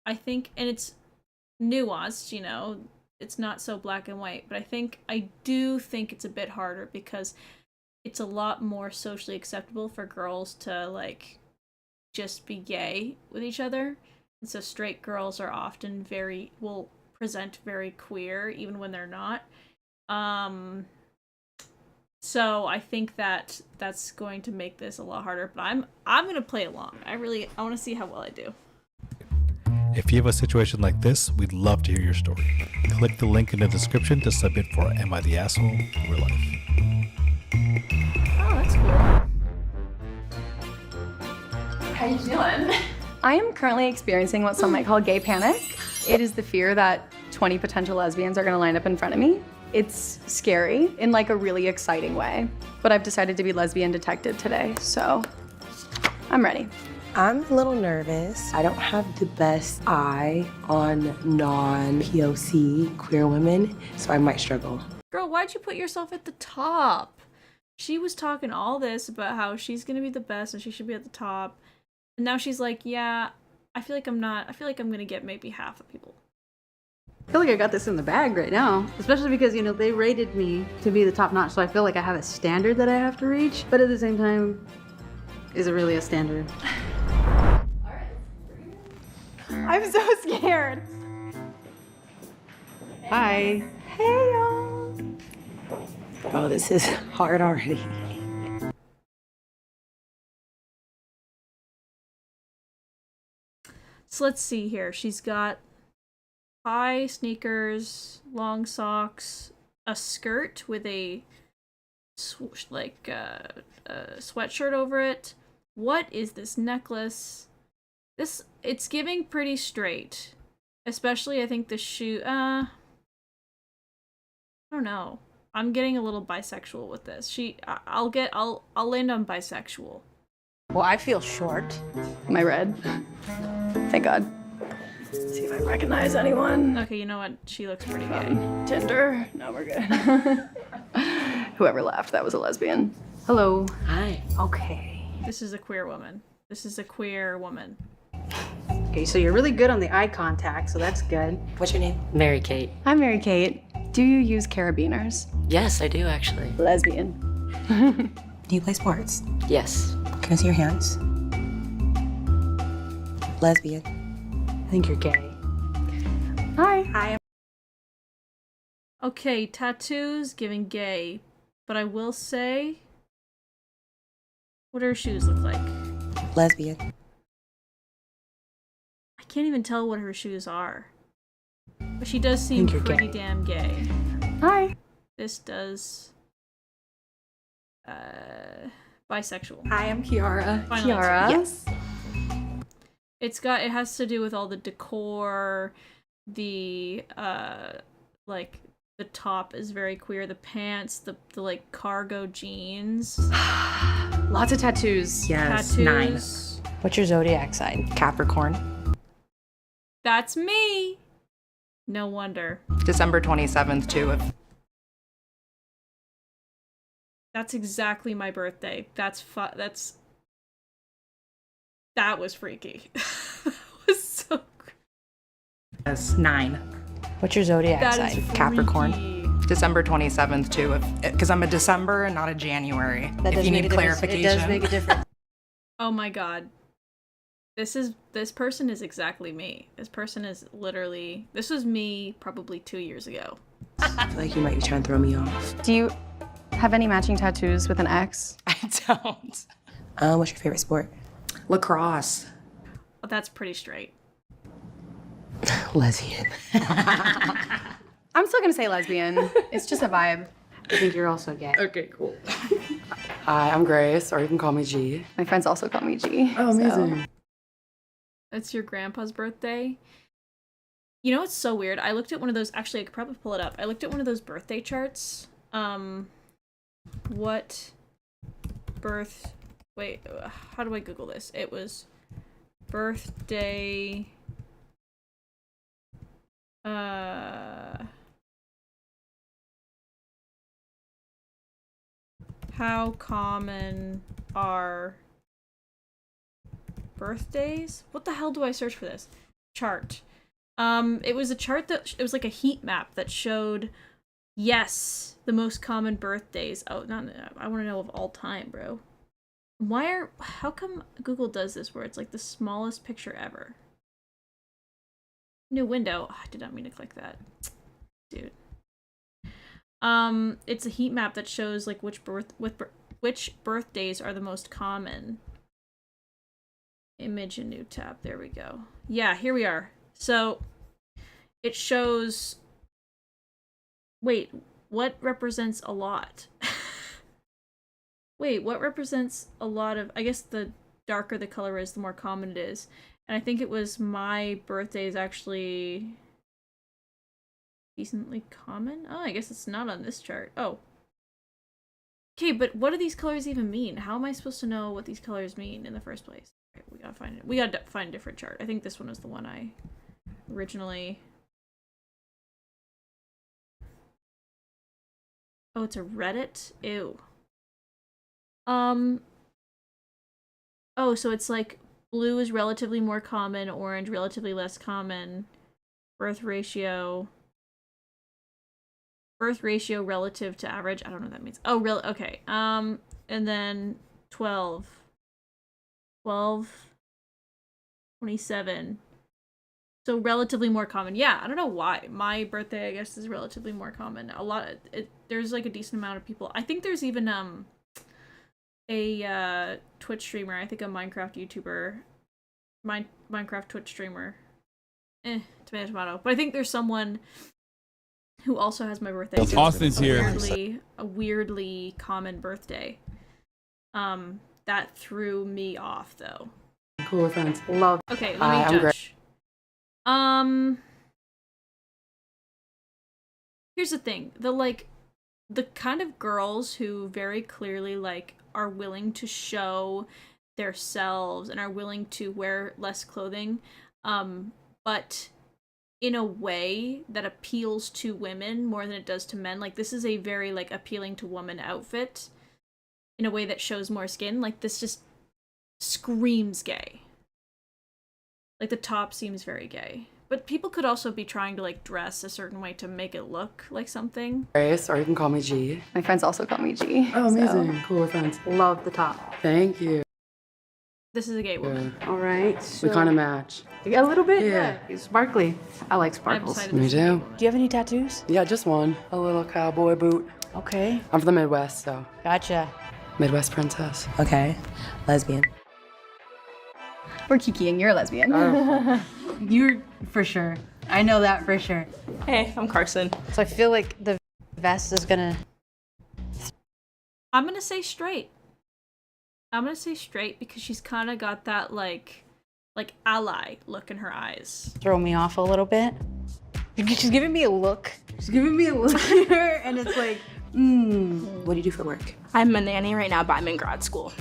I think, and it's nuanced, you know, it's not so black and white, but I do think it's a bit harder because it's a lot more socially acceptable for girls to, like, just be gay with each other. And so straight girls are often will present very queer, even when they're not. So I think that's going to make this a lot harder, but I'm going to play along. I want to see how well I do. If you have a situation like this, we'd love to hear your story. Click the link in the description to submit for Am I the Asshole in Real Life. Oh, that's cool. How you doing? I am currently experiencing what some might call gay panic. It is the fear that 20 potential lesbians are gonna line up in front of me. It's scary in like a really exciting way, but I've decided to be lesbian detective today, so I'm ready. I'm a little nervous. I don't have the best eye on non-POC queer women, so I might struggle. Girl, why'd you put yourself at the top? She was talking all this about how she's gonna be the best and she should be at the top. And now she's like, yeah, I feel like I'm gonna get maybe half the people. I feel like I got this in the bag right now, especially because, you know, they rated me to be the top notch, so I feel like I have a standard that I have to reach, but at the same time, is it really a standard? I'm so scared. Hi. Hey, y'all. Oh, this is hard already. So let's see here. She's got high sneakers, long socks, a skirt with a sweatshirt over it. What is this necklace? It's giving pretty straight. Especially, I think the shoe, I don't know. I'm getting a little bisexual with this. I'll land on bisexual. Well, I feel short. Am I red? Thank God. Let's see if I recognize anyone. Okay, you know what? She looks pretty gay. Tinder. No, we're good. Whoever laughed, that was a lesbian. Hello. Hi. Okay. This is a queer woman. Okay, so you're really good on the eye contact, so that's good. What's your name? Mary Kate. I'm Mary Kate. Do you use carabiners? Yes, I do actually. Lesbian. Do you play sports? Yes. Can I see your hands? Lesbian. I think you're gay. Hi. Hi. Okay, tattoos giving gay, but I will say, what do her shoes look like? Lesbian. I can't even tell what her shoes are. But she does seem pretty damn gay. Hi. This does bisexual. Hi, I'm Kiara. Finally. Kiara. Yes. It has to do with all the decor, the like the top is very queer, the pants, the like cargo jeans. Lots of tattoos. Yes, tattoos. 9. What's your zodiac sign? Capricorn. That's me. No wonder. December 27th, too. That's exactly my birthday. That was freaky. That was so. That's 9. What's your zodiac That is sign? Capricorn. December 27th, too. Because I'm a December and not a January. That if does you make need a difference. clarification. It does make a difference. Oh my god. This person is exactly me. This person is literally. This was me probably 2 years ago. I feel like you might be trying to throw me off. Do you have any matching tattoos with an X? I don't. What's your favorite sport? Lacrosse. Well, that's pretty straight. Lesbian. I'm still gonna say lesbian. It's just a vibe. I think you're also gay. Okay, cool. Hi, I'm Grace, or you can call me G. My friends also call me G. Oh, amazing. It's your grandpa's birthday. You know what's so weird? I looked at one of those. Actually, I could probably pull it up. I looked at one of those birthday charts. What birth? Wait, how do I Google this? It was birthday. How common are birthdays? What the hell do I search for this? Chart. It was a chart that, it was like a heat map that showed, yes, the most common birthdays. Oh, I want to know of all time, bro. How come Google does this where it's like the smallest picture ever? New window. Oh, I did not mean to click that. Dude. It's a heat map that shows like which birthdays are the most common. Image and new tab. There we go. Yeah, here we are. So it shows. Wait, what represents a lot? Wait, what represents a lot of? I guess the darker the color is, the more common it is. And I think it was my birthday is actually decently common. Oh, I guess it's not on this chart. Oh. Okay, but what do these colors even mean? How am I supposed to know what these colors mean in the first place? Okay, we gotta find it. We gotta find a different chart. I think this one was the one I originally. Oh, it's a Reddit? Ew. Oh, so it's like blue is relatively more common, orange relatively less common, birth ratio relative to average. I don't know what that means. Oh, really? Okay. And then 12, 27. So relatively more common. Yeah, I don't know why. My birthday, I guess, is relatively more common. There's like a decent amount of people. I think there's even a Twitch streamer, I think a Minecraft YouTuber, Minecraft Twitch streamer. Tomato. But I think there's someone who also has my birthday. Austin's here. A weirdly common birthday. That threw me off though. Cool friends. Love. Okay, let me judge. Here's the thing. The kind of girls who very clearly are willing to show themselves and are willing to wear less clothing, but in a way that appeals to women more than it does to men. Like, this is a very appealing to woman outfit in a way that shows more skin. Like, this just screams gay. Like, the top seems very gay. But people could also be trying to dress a certain way to make it look like something. Grace, or you can call me G. My friends also call me G. Oh, amazing. Cool, we're friends. Love the top. Thank you. This is a gay woman. All right. So We kind of match. a little bit? Yeah. It's sparkly. I like sparkles. Me too. Do you have any tattoos? Yeah, just one. A little cowboy boot. Okay. I'm from the Midwest, so. Gotcha. Midwest princess. Okay. Lesbian. We're kikiing. You're a lesbian. You're for sure. I know that for sure. Hey, I'm Carson. So I feel like the vest is gonna. I'm gonna say straight. I'm gonna say straight because she's kind of got that ally look in her eyes. Throw me off a little bit. She's giving me a look. She's giving me a look here, and it's like, What do you do for work? I'm a nanny right now, but I'm in grad school.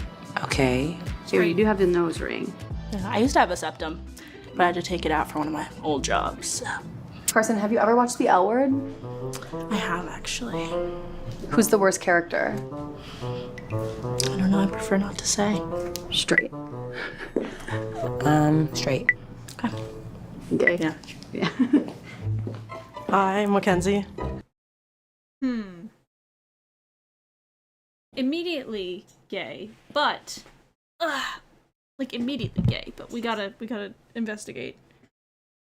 Okay. Here, you do have the nose ring. Yeah, I used to have a septum, but I had to take it out for one of my old jobs. So. Carson, have you ever watched The L Word? I have, actually. Who's the worst character? I don't know, I prefer not to say. Straight. Straight. Gay. Yeah. Yeah. Hi, Mackenzie. Immediately gay, but like immediately gay, but we gotta investigate.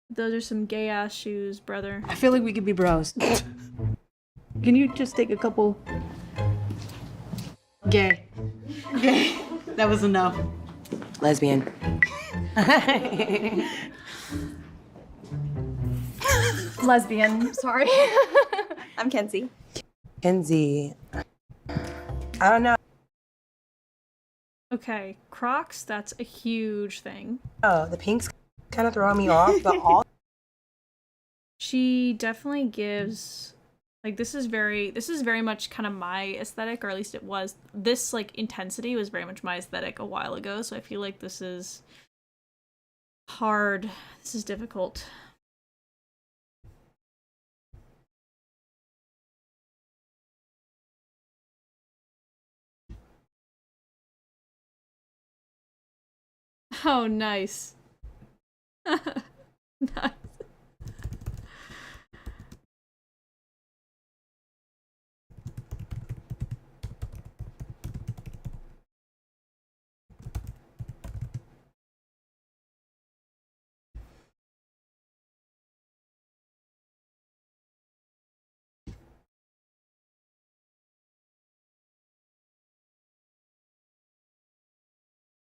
Those are some gay ass shoes, brother. I feel like we could be bros. Can you just take a couple? Gay. Gay. That was enough. Lesbian. Lesbian, sorry. I'm Kenzie. Kenzie. I don't know. Okay, Crocs, that's a huge thing. Oh, the pink's kind of throwing me off, but all. She definitely gives, like, this is very much kind of my aesthetic, or at least it was. This, like, intensity was very much my aesthetic a while ago, so I feel like this is hard. This is difficult. Oh, nice.